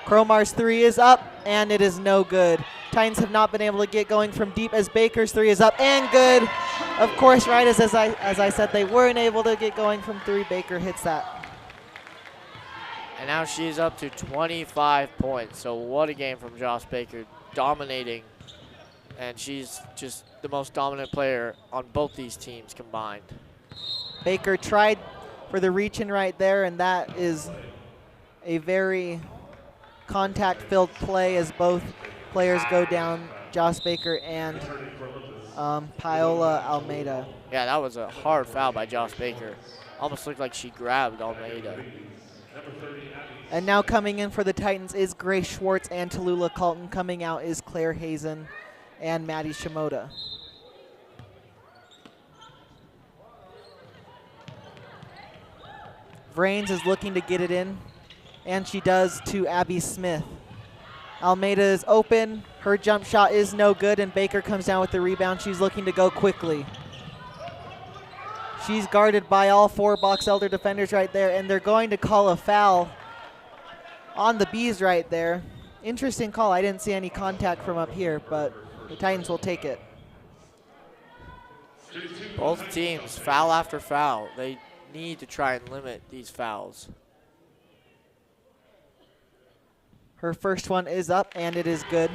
Cromar's 3 is up, and it is no good. Titans have not been able to get going from deep, as Baker's 3 is up and good. Of course, right as I said, they weren't able to get going from 3. Baker hits that. And now she's up to 25 points. So what a game from Joss Baker, dominating. And she's just the most dominant player on both these teams combined. Baker tried for the reach-in right there, and that is a very contact-filled play as both players go down, Joss Baker and Paola Almeida. Yeah, that was a hard foul by Joss Baker. Almost looked like she grabbed Almeida. And now coming in for the Titans is Grace Schwartz and Tallulah Colton. Coming out is Claire Hazen and Maddie Shimoda. Vrains is looking to get it in, and she does to Abby Smith. Almeida is open. Her jump shot is no good, and Baker comes down with the rebound. She's looking to go quickly. She's guarded by all 4 Box Elder defenders right there, and they're going to call a foul on the Bees right there. Interesting call. I didn't see any contact from up here, but the Titans will take it. Both teams, foul after foul. They need to try and limit these fouls. Her first one is up, and it is good.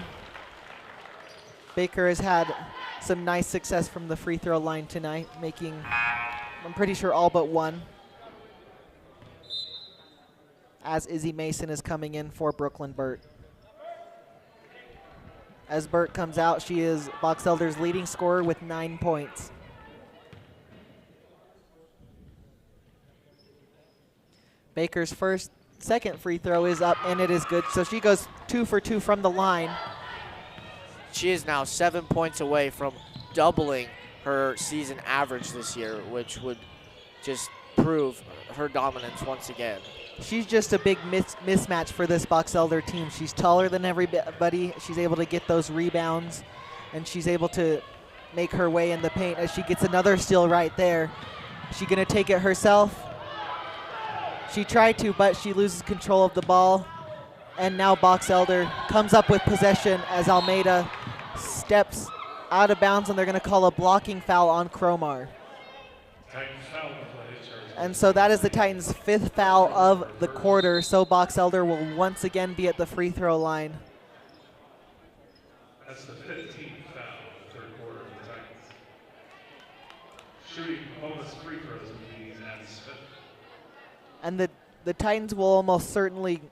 Baker has had some nice success from the free throw line tonight, making, I'm pretty sure, all but 1. As Izzy Mason is coming in for Brooklyn Burt. As Burt comes out, she is Box Elder's leading scorer with 9 points. Baker's second free throw is up, and it is good. So she goes 2 for 2 from the line. She is now 7 points away from doubling her season average this year, which would just prove her dominance once again. She's just a big mismatch for this Box Elder team. She's taller than everybody. She's able to get those rebounds, and she's able to make her way in the paint as she gets another steal right there. Is she going to take it herself? She tried to, but she loses control of the ball. And now Box Elder comes up with possession as Almeida steps out of bounds, and they're going to call a blocking foul on Cromar. And so that is the Titans' 5th foul of the quarter. So Box Elder will once again be at the free throw line. That's the 15th foul of the 3rd quarter for the Titans. Shooting bonus free throws with these at Smith. And the Titans will almost certainly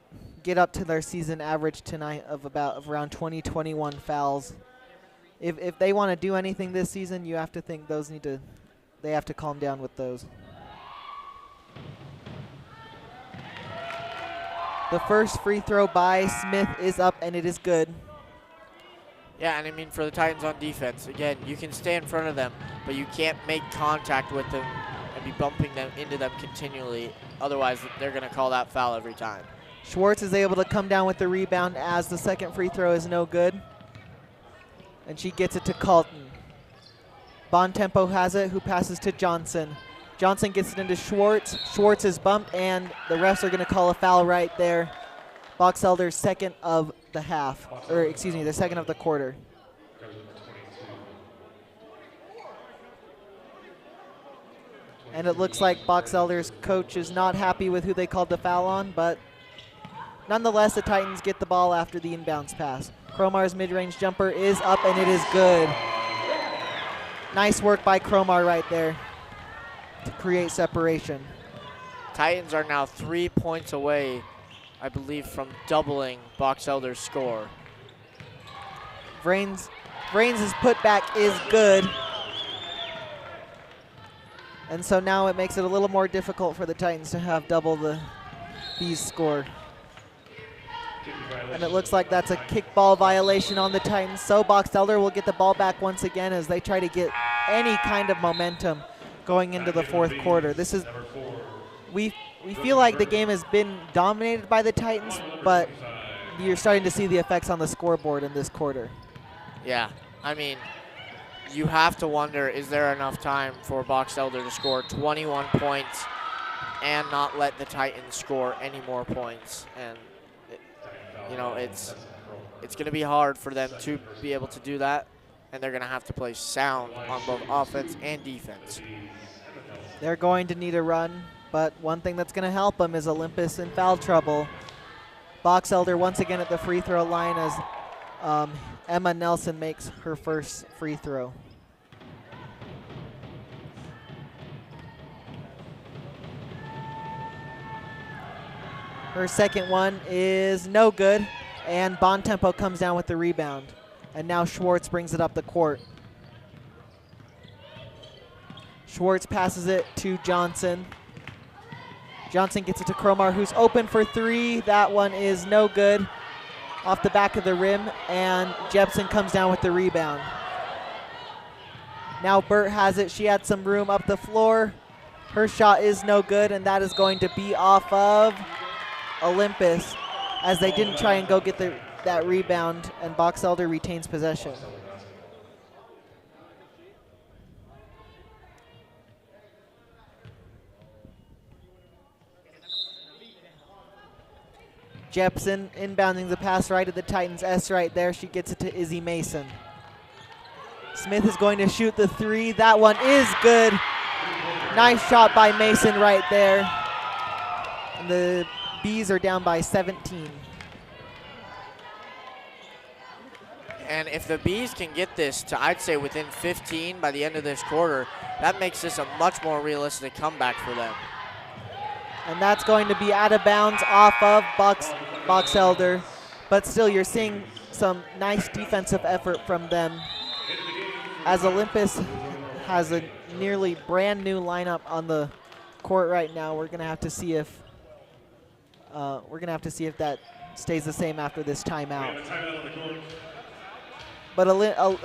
get up to their season average tonight of around 20-21 fouls. If they want to do anything this season, you have to think they have to calm down with those. The first free throw by Smith is up, and it is good. Yeah, and I mean, for the Titans on defense, again, you can stay in front of them, but you can't make contact with them and be bumping them into them continually. Otherwise, they're going to call that foul every time. Schwartz is able to come down with the rebound as the second free throw is no good. And she gets it to Colton. Bontempo has it, who passes to Johnson. Johnson gets it into Schwartz. Schwartz is bumped, and the refs are going to call a foul right there. Box Elder's second of the half, or excuse me, the second of the quarter. And it looks like Box Elder's coach is not happy with who they called the foul on, but nonetheless, the Titans get the ball after the inbounds pass. Cromar's mid-range jumper is up, and it is good. Nice work by Cromar right there to create separation. Titans are now 3 points away, I believe, from doubling Box Elder's score. Vrains' putback is good. And so now it makes it a little more difficult for the Titans to have double the Bees' score. And it looks like that's a kickball violation on the Titans. So Box Elder will get the ball back once again as they try to get any kind of momentum going into the fourth quarter. This is, we feel like the game has been dominated by the Titans, but you're starting to see the effects on the scoreboard in this quarter. Yeah, I mean, you have to wonder, is there enough time for Box Elder to score 21 points and not let the Titans score any more points? And you know, it's going to be hard for them to be able to do that, and they're going to have to play sound on both offense and defense. They're going to need a run, but one thing that's going to help them is Olympus in foul trouble. Box Elder once again at the free throw line as Emma Nelson makes her first free throw. Her second one is no good, and Bontempo comes down with the rebound. And now Schwartz brings it up the court. Schwartz passes it to Johnson. Johnson gets it to Cromar, who's open for three. That one is no good, off the back of the rim, and Jepson comes down with the rebound. Now Burt has it. She had some room up the floor. Her shot is no good, and that is going to be off of Olympus, as they didn't try and go get that rebound, and Box Elder retains possession. Jepson inbounding the pass right at the Titans' S right there. She gets it to Izzy Mason. Smith is going to shoot the three. That one is good. Nice shot by Mason right there. And the Bees are down by 17. And if the Bees can get this to, I'd say, within 15 by the end of this quarter, that makes this a much more realistic comeback for them. And that's going to be out of bounds off of Box Elder. But still, you're seeing some nice defensive effort from them, as Olympus has a nearly brand new lineup on the court right now. We're going to have to see if that stays the same after this timeout. But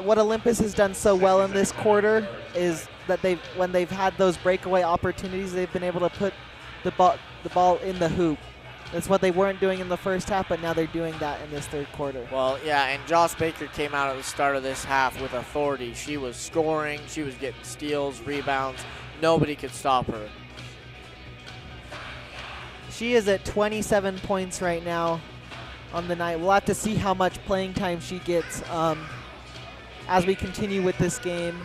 what Olympus has done so well in this quarter is that when they've had those breakaway opportunities, they've been able to put the ball in the hoop. That's what they weren't doing in the first half, but now they're doing that in this third quarter. Well, yeah, and Joss Baker came out at the start of this half with authority. She was scoring, she was getting steals, rebounds. Nobody could stop her. She is at 27 points right now on the night. We'll have to see how much playing time she gets as we continue with this game.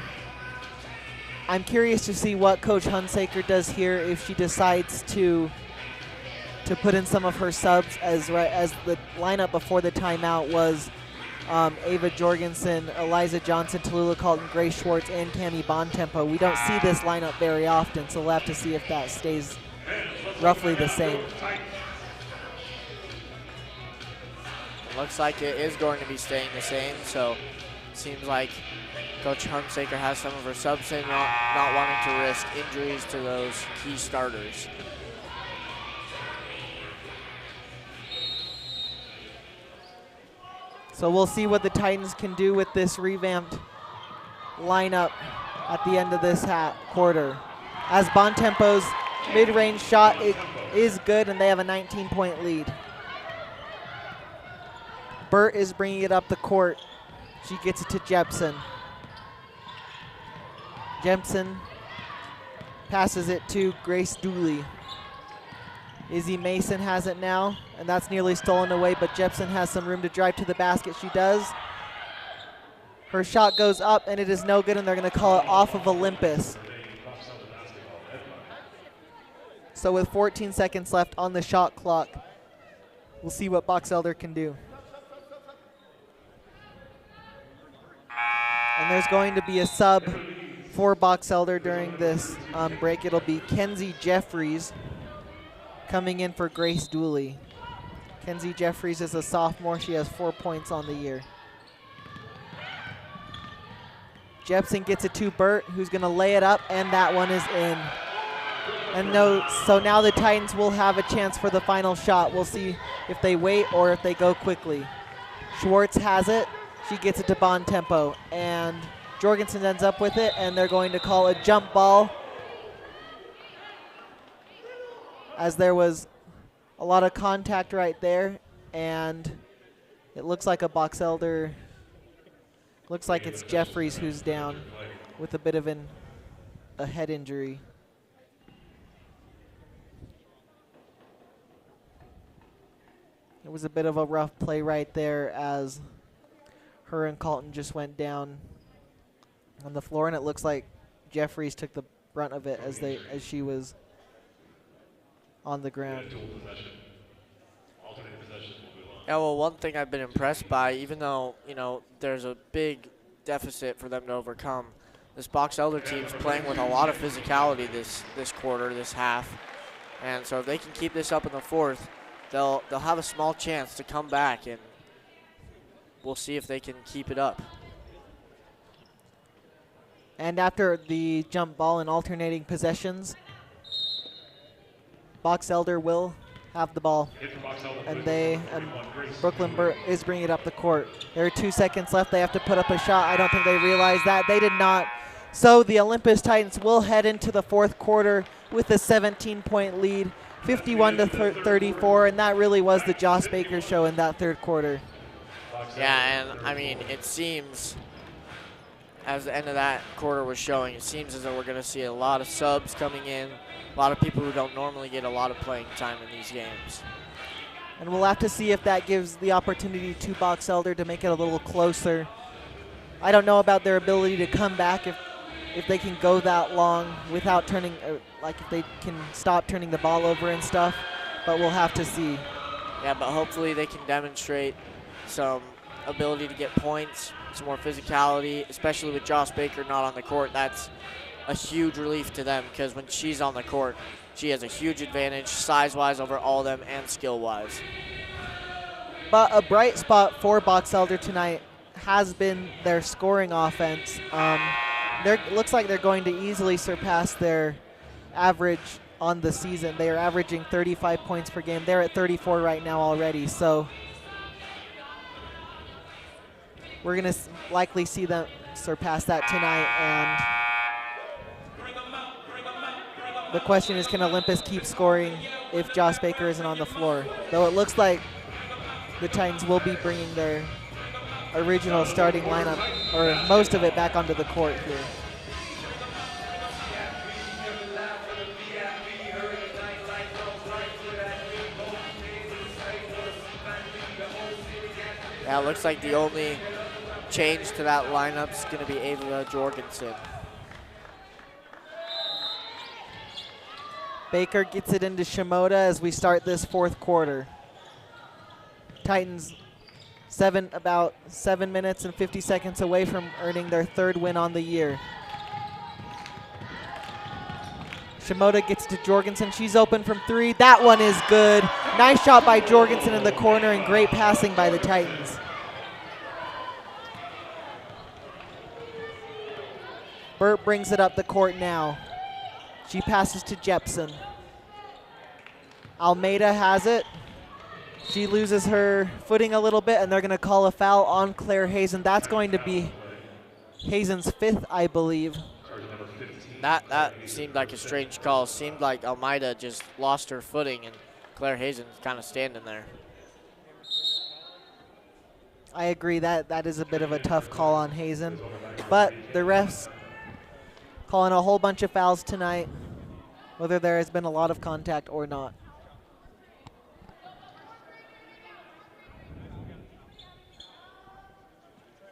I'm curious to see what Coach Hunsaker does here, if she decides to put in some of her subs, as the lineup before the timeout was Ava Jorgensen, Eliza Johnson, Tallulah Colton, Grace Schwartz, and Cammie Bontempo. We don't see this lineup very often, so we'll have to see if that stays roughly the same. It looks like it is going to be staying the same, so it seems like Coach Hunsaker has some of her subs in, not wanting to risk injuries to those key starters. So we'll see what the Titans can do with this revamped lineup at the end of this quarter. As Bontempo's mid-range shot is good, and they have a 19-point lead. Burt is bringing it up the court. She gets it to Jepson. Jepson passes it to Grace Dooley. Izzy Mason has it now, and that's nearly stolen away, but Jepson has some room to drive to the basket. She does. Her shot goes up, and it is no good, and they're going to call it off of Olympus. So with 14 seconds left on the shot clock, we'll see what Box Elder can do. And there's going to be a sub for Box Elder during this break. It'll be Kenzie Jeffries coming in for Grace Dooley. Kenzie Jeffries is a sophomore. She has 4 points on the year. Jepson gets it to Burt, who's going to lay it up, and that one is in. And so now the Titans will have a chance for the final shot. We'll see if they wait or if they go quickly. Schwartz has it. She gets it to Bon Tempo, and Jorgensen ends up with it, and they're going to call a jump ball, as there was a lot of contact right there, and it looks like a Box Elder. Looks like it's Jeffries who's down with a bit of a head injury. It was a bit of a rough play right there as her and Colton just went down on the floor, and it looks like Jeffries took the brunt of it as she was on the ground. Yeah, well, one thing I've been impressed by, even though, there's a big deficit for them to overcome, this Box Elder team's playing with a lot of physicality this quarter, this half. And so if they can keep this up in the fourth, they'll have a small chance to come back, and we'll see if they can keep it up. And after the jump ball and alternating possessions, Box Elder will have the ball, and Brooklyn Burt is bringing it up the court. There are 2 seconds left. They have to put up a shot. I don't think they realize that. They did not. So the Olympus Titans will head into the fourth quarter with a 17-point lead, 51-34, and that really was the Joss Baker show in that third quarter. Yeah, and it seems, as the end of that quarter was showing, it seems as though we're going to see a lot of subs coming in, a lot of people who don't normally get a lot of playing time in these games. And we'll have to see if that gives the opportunity to Box Elder to make it a little closer. I don't know about their ability to come back if they can go that long without turning, like if they can stop turning the ball over and stuff, but we'll have to see. Yeah, but hopefully they can demonstrate some ability to get points, some more physicality, especially with Joss Baker not on the court. That's a huge relief to them, because when she's on the court, she has a huge advantage size-wise over all of them and skill-wise. But a bright spot for Box Elder tonight has been their scoring offense. Looks like they're going to easily surpass their average on the season. They are averaging 35 points per game. They're at 34 right now already, so we're going to likely see them surpass that tonight. And the question is, can Olympus keep scoring if Joss Baker isn't on the floor? Though it looks like the Titans will be bringing their original starting lineup, or most of it, back onto the court here. Yeah, it looks like the only change to that lineup is going to be Ava Jorgensen. Baker gets it into Shimoda as we start this fourth quarter. Titans about 7 minutes and 50 seconds away from earning their third win on the year. Shimoda gets to Jorgensen. She's open from three. That one is good. Nice shot by Jorgensen in the corner, and great passing by the Titans. Burt brings it up the court now. She passes to Jepson. Almeida has it. She loses her footing a little bit, and they're going to call a foul on Claire Hazen. That's going to be Hazen's fifth, I believe. That seemed like a strange call. Seemed like Almeida just lost her footing, and Claire Hazen's kind of standing there. I agree that is a bit of a tough call on Hazen, but the refs calling a whole bunch of fouls tonight, whether there has been a lot of contact or not.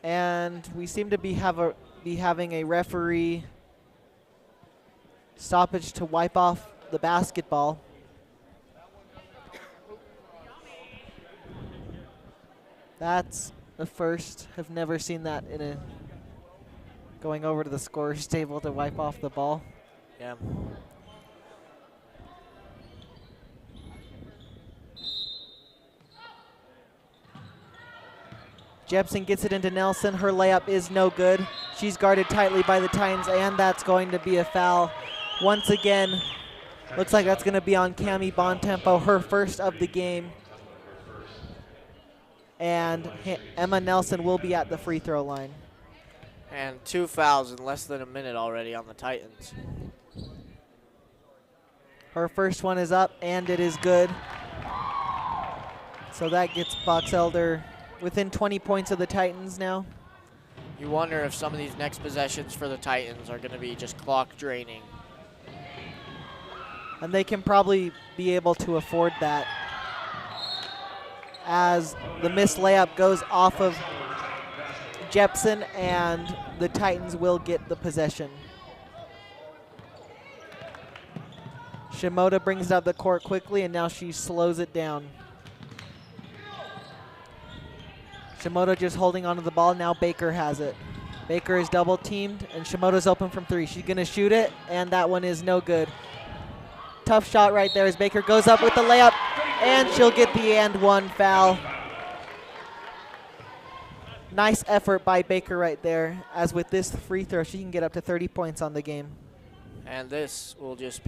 And we seem to be having a referee stoppage to wipe off the basketball. That's the first. Have never seen that Going over to the scorer's table to wipe off the ball. Yeah. Jepson gets it into Nelson. Her layup is no good. She's guarded tightly by the Titans, and that's going to be a foul. Once again, looks like that's going to be on Cami Bontempo, her first of the game. And Emma Nelson will be at the free throw line. And 2 fouls in less than a minute already on the Titans. Her first one is up, and it is good. So that gets Box Elder within 20 points of the Titans now. You wonder if some of these next possessions for the Titans are going to be just clock draining. And they can probably be able to afford that, as the missed layup goes off of Jepson, and the Titans will get the possession. Shimoda brings it up the court quickly, and now she slows it down. Shimoda just holding onto the ball. Now Baker has it. Baker is double teamed, and Shimoda's open from 3. She's going to shoot it, and that one is no good. Tough shot right there as Baker goes up with the layup, and she'll get the and one foul. Nice effort by Baker right there, as with this free throw, she can get up to 30 points on the game. And this will just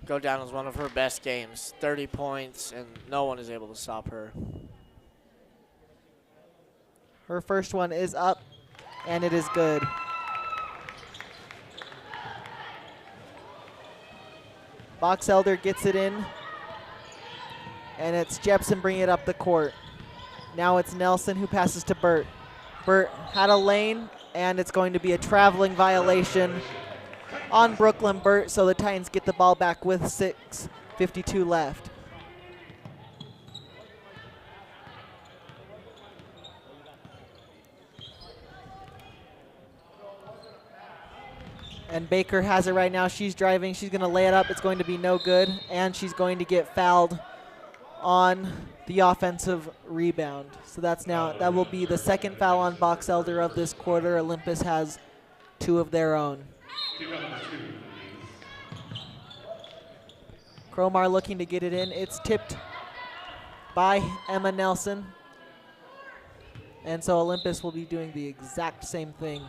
go down as one of her best games. 30 points, and no one is able to stop her. Her first one is up, and it is good. Box Elder gets it in, and it's Jepson bringing it up the court. Now it's Nelson who passes to Burt. Burt had a lane, and it's going to be a traveling violation on Brooklyn Burt, so the Titans get the ball back with 6:52 left. And Baker has it right now. She's driving. She's going to lay it up. It's going to be no good. And she's going to get fouled on the offensive rebound. So that will be the second foul on Box Elder of this quarter. Olympus has 2 of their own. Cromar looking to get it in. It's tipped by Emma Nelson. And so Olympus will be doing the exact same thing.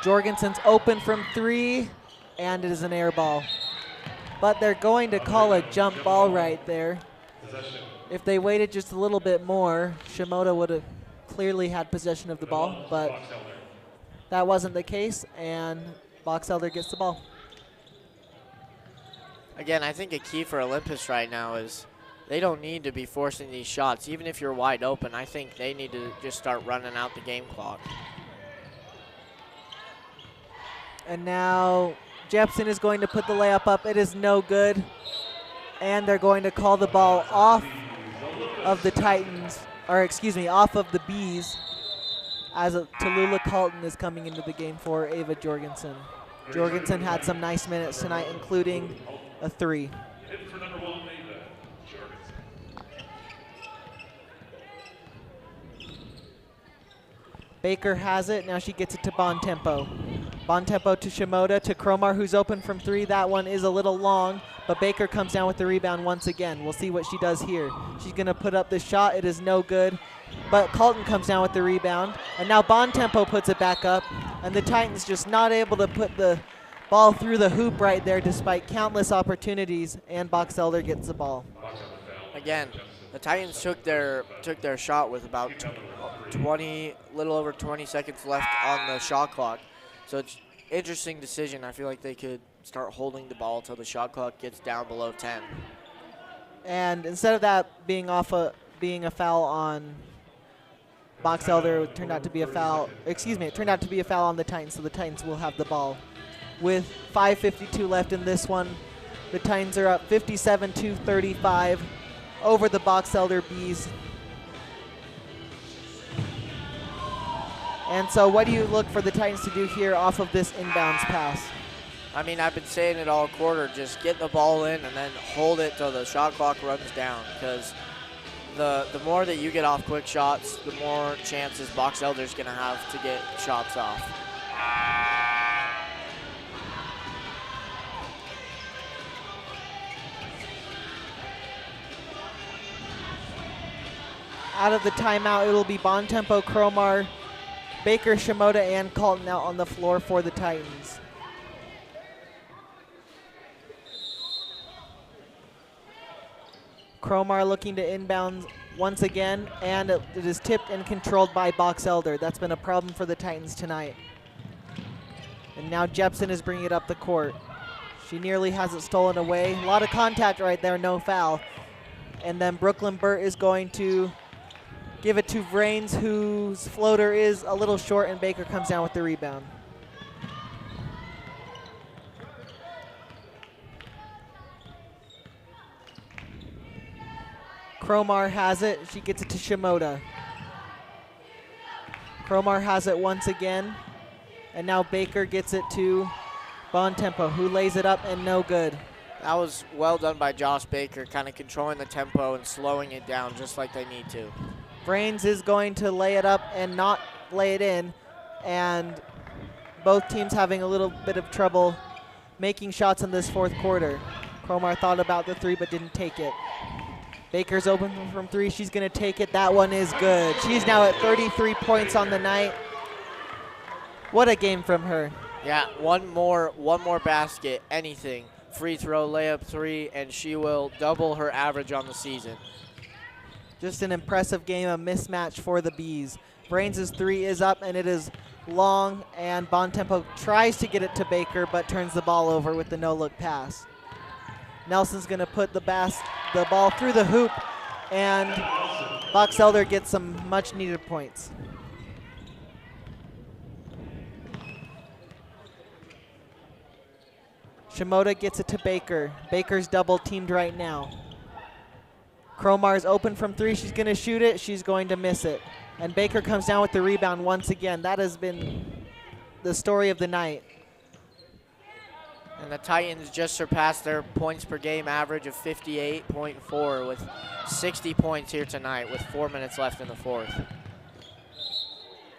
Jorgensen's open from 3, and it is an air ball. But they're going to call a jump ball right there. If they waited just a little bit more, Shimoda would have clearly had possession of the ball, but that wasn't the case, and Box Elder gets the ball. Again, I think a key for Olympus right now is they don't need to be forcing these shots. Even if you're wide open, I think they need to just start running out the game clock. And now Jepson is going to put the layup up. It is no good. And they're going to call the ball off of the Titans, or excuse me, off of the Bees, as Tallulah Colton is coming into the game for Ava Jorgensen. Jorgensen had some nice minutes tonight, including a 3. Baker has it. Now she gets it to Bontempo. Bontempo to Shimoda, to Cromar, who's open from 3. That one is a little long, but Baker comes down with the rebound once again. We'll see what she does here. She's going to put up the shot. It is no good, but Colton comes down with the rebound, and now Bontempo puts it back up, and the Titans just not able to put the ball through the hoop right there despite countless opportunities, and Box Elder gets the ball. Again, the Titans took their shot with about 20, little over 20 seconds left on the shot clock. So it's interesting decision. I feel like they could start holding the ball until the shot clock gets down below 10. And instead of that being a foul on Box Elder, it turned out to be a foul. Excuse me, it turned out to be a foul on the Titans, so the Titans will have the ball. With 5:52 left in this one, the Titans are up 57-35 over the Box Elder Bees. And so what do you look for the Titans to do here off of this inbounds pass? I mean, I've been saying it all quarter. Just get the ball in and then hold it till the shot clock runs down, because the more that you get off quick shots, the more chances Box Elder's going to have to get shots off. Out of the timeout, it'll be Bontempo, Cromar, Baker, Shimoda, and Colton out on the floor for the Titans. Cromar looking to inbound once again, and it is tipped and controlled by Box Elder. That's been a problem for the Titans tonight. And now Jepson is bringing it up the court. She nearly has it stolen away. A lot of contact right there, no foul. And then Brooklyn Burt is going to give it to Vrains, whose floater is a little short, and Baker comes down with the rebound. Cromar has it. She gets it to Shimoda. Cromar has it once again. And now Baker gets it to Bontempo, who lays it up and no good. That was well done by Josh Baker, kind of controlling the tempo and slowing it down just like they need to. Vrains is going to lay it up and not lay it in. And both teams having a little bit of trouble making shots in this fourth quarter. Cromar thought about the three but didn't take it. Baker's open from three. She's going to take it. That one is good. She's now at 33 points on the night. What a game from her. Yeah, one more basket, anything. Free throw, layup, three, and she will double her average on the season. Just an impressive game, a mismatch for the Bees. Vrains' three is up, and it is long, and Bontempo tries to get it to Baker, but turns the ball over with the no-look pass. Nelson's going to put the ball through the hoop, and Box Elder gets some much-needed points. Shimoda gets it to Baker. Baker's double-teamed right now. Cromar's open from three. She's going to shoot it. She's going to miss it. And Baker comes down with the rebound once again. That has been the story of the night. And the Titans just surpassed their points per game average of 58.4 with 60 points here tonight with 4 minutes left in the fourth.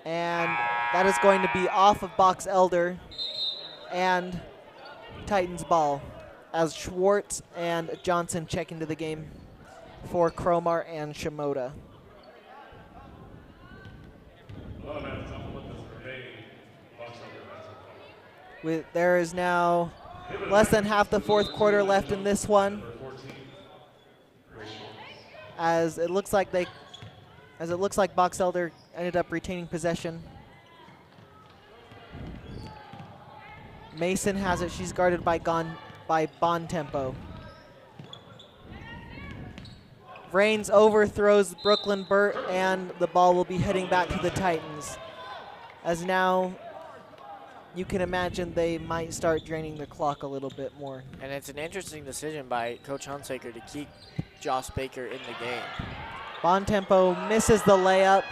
And that is going to be off of Box Elder and Titans ball as Schwartz and Johnson check into the game for Cromar and Shimoda. There is now less than half the fourth quarter left in this one, as it looks like Box Elder ended up retaining possession. Mason has it. She's guarded by Bontempo. Vrains overthrows Brooklyn Burt, and the ball will be heading back to the Titans. As now, you can imagine they might start draining the clock a little bit more. And it's an interesting decision by Coach Hunsaker to keep Josh Baker in the game. Bontempo misses the layup,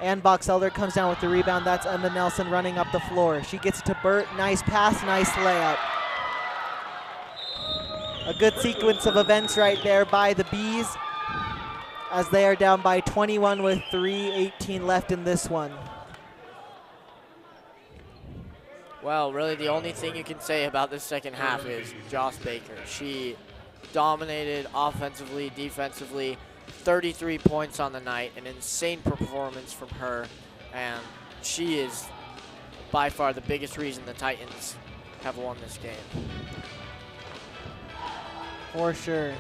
and Box Elder comes down with the rebound. That's Emma Nelson running up the floor. She gets it to Burt. Nice pass, nice layup. A good sequence of events right there by the Bees, as they are down by 21 with 3:18 left in this one. Well, really the only thing you can say about this second half is Josh Baker. She dominated offensively, defensively, 33 points on the night, an insane performance from her, and she is by far the biggest reason the Titans have won this game. For sure.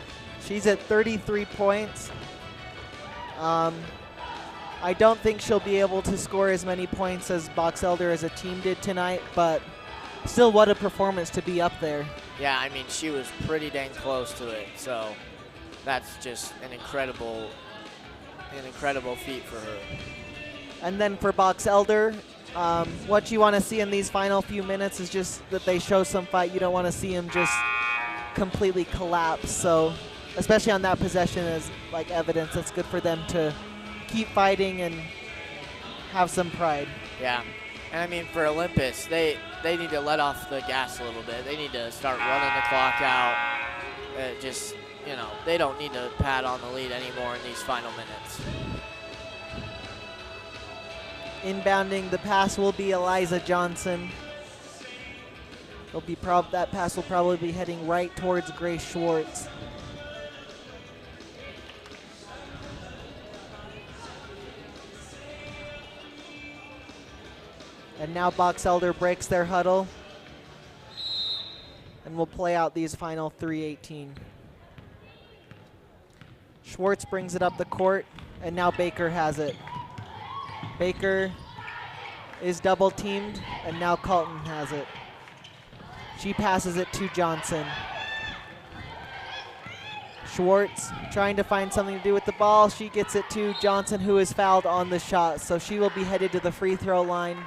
She's at 33 points. I don't think she'll be able to score as many points as Box Elder as a team did tonight, but still what a performance to be up there. Yeah, I mean, she was pretty dang close to it, so that's just an incredible feat for her. And then for Box Elder, what you want to see in these final few minutes is just that they show some fight. You don't want to see them just completely collapse. So especially on that possession as like evidence, it's good for them to keep fighting and have some pride. Yeah, and I mean for Olympus, they need to let off the gas a little bit. They need to start running the clock out. Just you know, they don't need to pad on the lead anymore in these final minutes. Inbounding the pass will be Eliza Johnson. It'll be that pass will probably be heading right towards Grace Schwartz. And now Box Elder breaks their huddle and will play out these final 3:18. Schwartz brings it up the court, and now Baker has it. Baker is double teamed, and now Colton has it. She passes it to Johnson. Schwartz trying to find something to do with the ball. She gets it to Johnson, who is fouled on the shot, so she will be headed to the free throw line.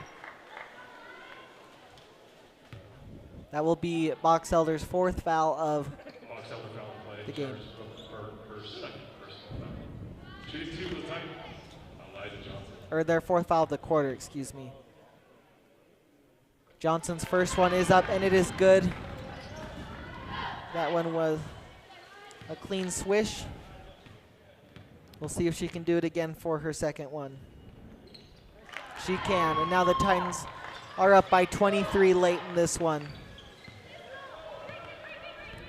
That will be Box Elder's 4th foul of the game. Or their 4th foul of the quarter, excuse me. Johnson's first one is up, and it is good. That one was a clean swish. We'll see if she can do it again for her second one. She can, and now the Titans are up by 23 late in this one.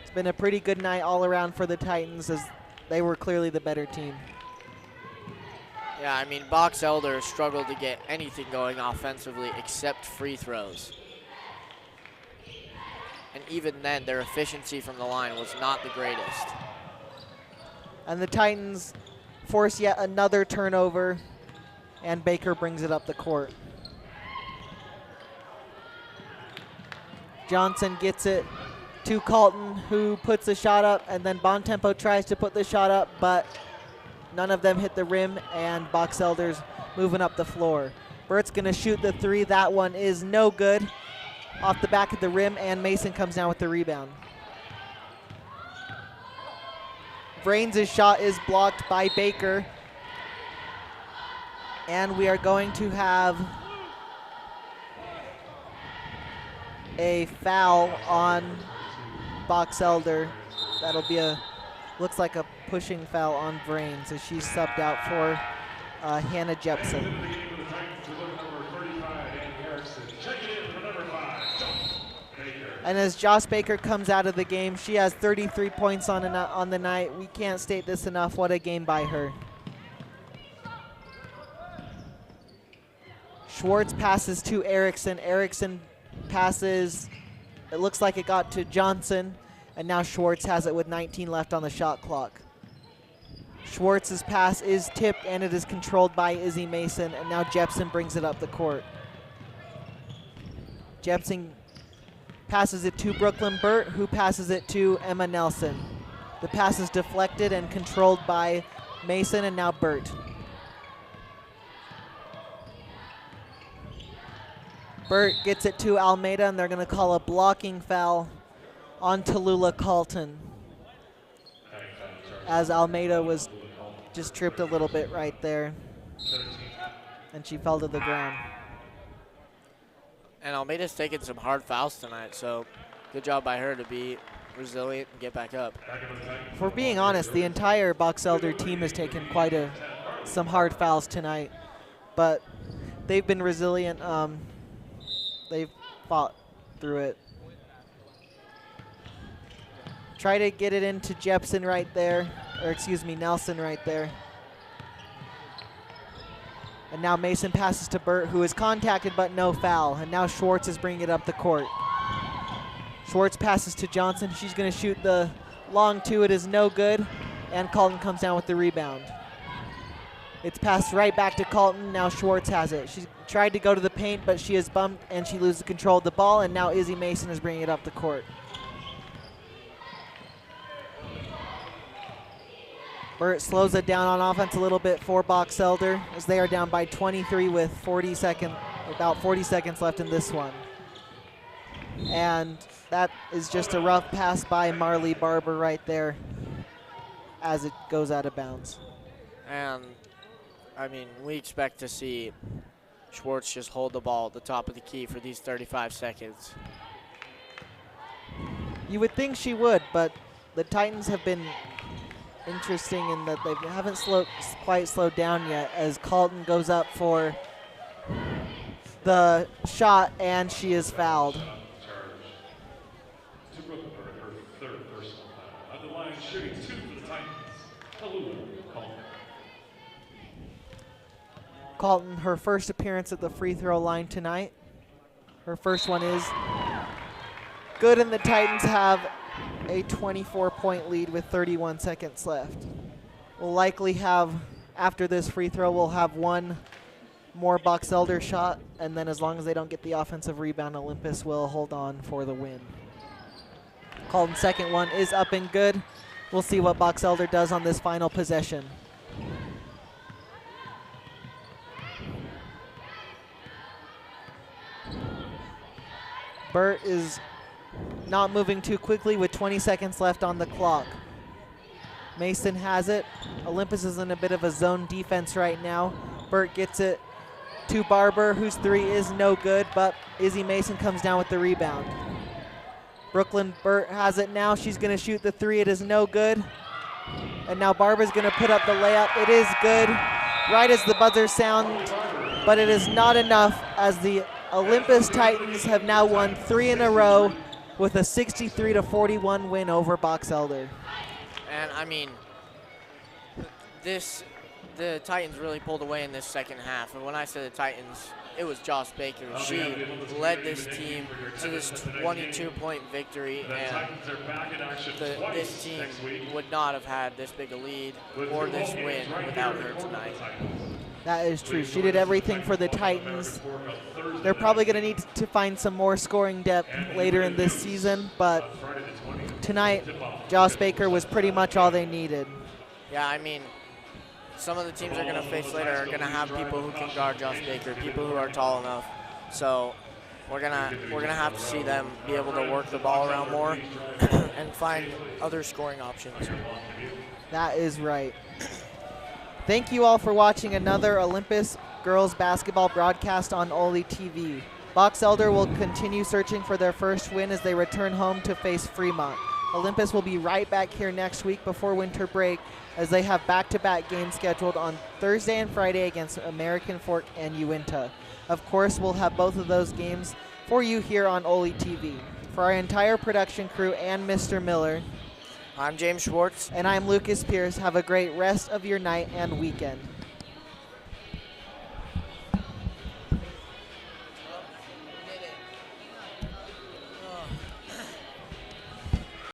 It's been a pretty good night all around for the Titans, as they were clearly the better team. Yeah, I mean, Box Elder struggled to get anything going offensively except free throws. And even then, their efficiency from the line was not the greatest. And the Titans force yet another turnover, and Baker brings it up the court. Johnson gets it to Colton, who puts the shot up, and then Bontempo tries to put the shot up, but none of them hit the rim, and Box Elder's moving up the floor. Burt's gonna shoot the 3. That one is no good. Off the back of the rim, and Mason comes down with the rebound. Brains' shot is blocked by Baker. And we are going to have a foul on Box Elder. That'll be looks like a pushing foul on Brains, as she's subbed out for Hannah Jepson. And as Joss Baker comes out of the game, she has 33 points on the night. We can't state this enough. What a game by her. Schwartz passes to Erickson. Erickson passes, it looks like it got to Johnson, and now Schwartz has it with 19 left on the shot clock. Schwartz's pass is tipped, and it is controlled by Izzy Mason, and now Jepson brings it up the court. Jepson passes it to Brooklyn Burt, who passes it to Emma Nelson. The pass is deflected and controlled by Mason, and now Burt. Burt gets it to Almeida, and they're going to call a blocking foul on Tallulah Carlton, as Almeida was just tripped a little bit right there, and she fell to the ground. And Almeida's taken some hard fouls tonight, so good job by her to be resilient and get back up. For being honest, the entire Box Elder team has taken quite some hard fouls tonight, but they've been resilient. They've fought through it. Try to get it into Jepson right there, or excuse me, Nelson right there. And now Mason passes to Burt, who is contacted but no foul. And now Schwartz is bringing it up the court. Schwartz passes to Johnson. She's going to shoot the long 2. It is no good. And Carlton comes down with the rebound. It's passed right back to Carlton. Now Schwartz has it. She tried to go to the paint, but she is bumped and she loses control of the ball. And now Izzy Mason is bringing it up the court. Burt slows it down on offense a little bit for Box Elder, as they are down by 23 with about 40 seconds left in this one. And that is just a rough pass by Marley Barber right there as it goes out of bounds. And, I mean, we expect to see Schwartz just hold the ball at the top of the key for these 35 seconds. You would think she would, but the Titans have been interesting in that they haven't quite slowed down yet, as Colton goes up for the shot and she is fouled. Colton, her first appearance at the free throw line tonight. Her first one is good, and the Titans have a 24-point lead with 31 seconds left. We'll likely have, after this free throw, we'll have one more Box Elder shot, and then as long as they don't get the offensive rebound, Olympus will hold on for the win. Colton's second one is up and good. We'll see what Box Elder does on this final possession. Burt is not moving too quickly with 20 seconds left on the clock. Mason has it. Olympus is in a bit of a zone defense right now. Burt gets it to Barber, whose three is no good, but Izzy Mason comes down with the rebound. Brooklyn Burt has it now. She's going to shoot the three. It is no good. And now Barber's going to put up the layup. It is good, right as the buzzer sound, but it is not enough, as the Olympus Titans have now won 3 in a row with a 63-41 win over Box Elder. And I mean, the Titans really pulled away in this second half. And when I say the Titans, it was Joss Baker. She led this team to this 22-point victory, and this team would not have had this big a lead or this win without her tonight. That is true. She did everything for the Titans. They're probably going to need to find some more scoring depth later in this season, but tonight, Joss Baker was pretty much all they needed. Yeah, I mean, some of the teams they're going to face later are going to have people who can guard Joss Baker, people who are tall enough. So we're gonna have to see them be able to work the ball around more and find other scoring options. That is right. Thank you all for watching another Olympus girls basketball broadcast on OlyTV. Box Elder will continue searching for their first win as they return home to face Fremont. Olympus will be right back here next week before winter break, as they have back-to-back games scheduled on Thursday and Friday against American Fork and Uinta. Of course, we'll have both of those games for you here on OlyTV. For our entire production crew and Mr. Miller, I'm James Schwartz. and I'm Lucas Pierce. Have a great rest of your night and weekend.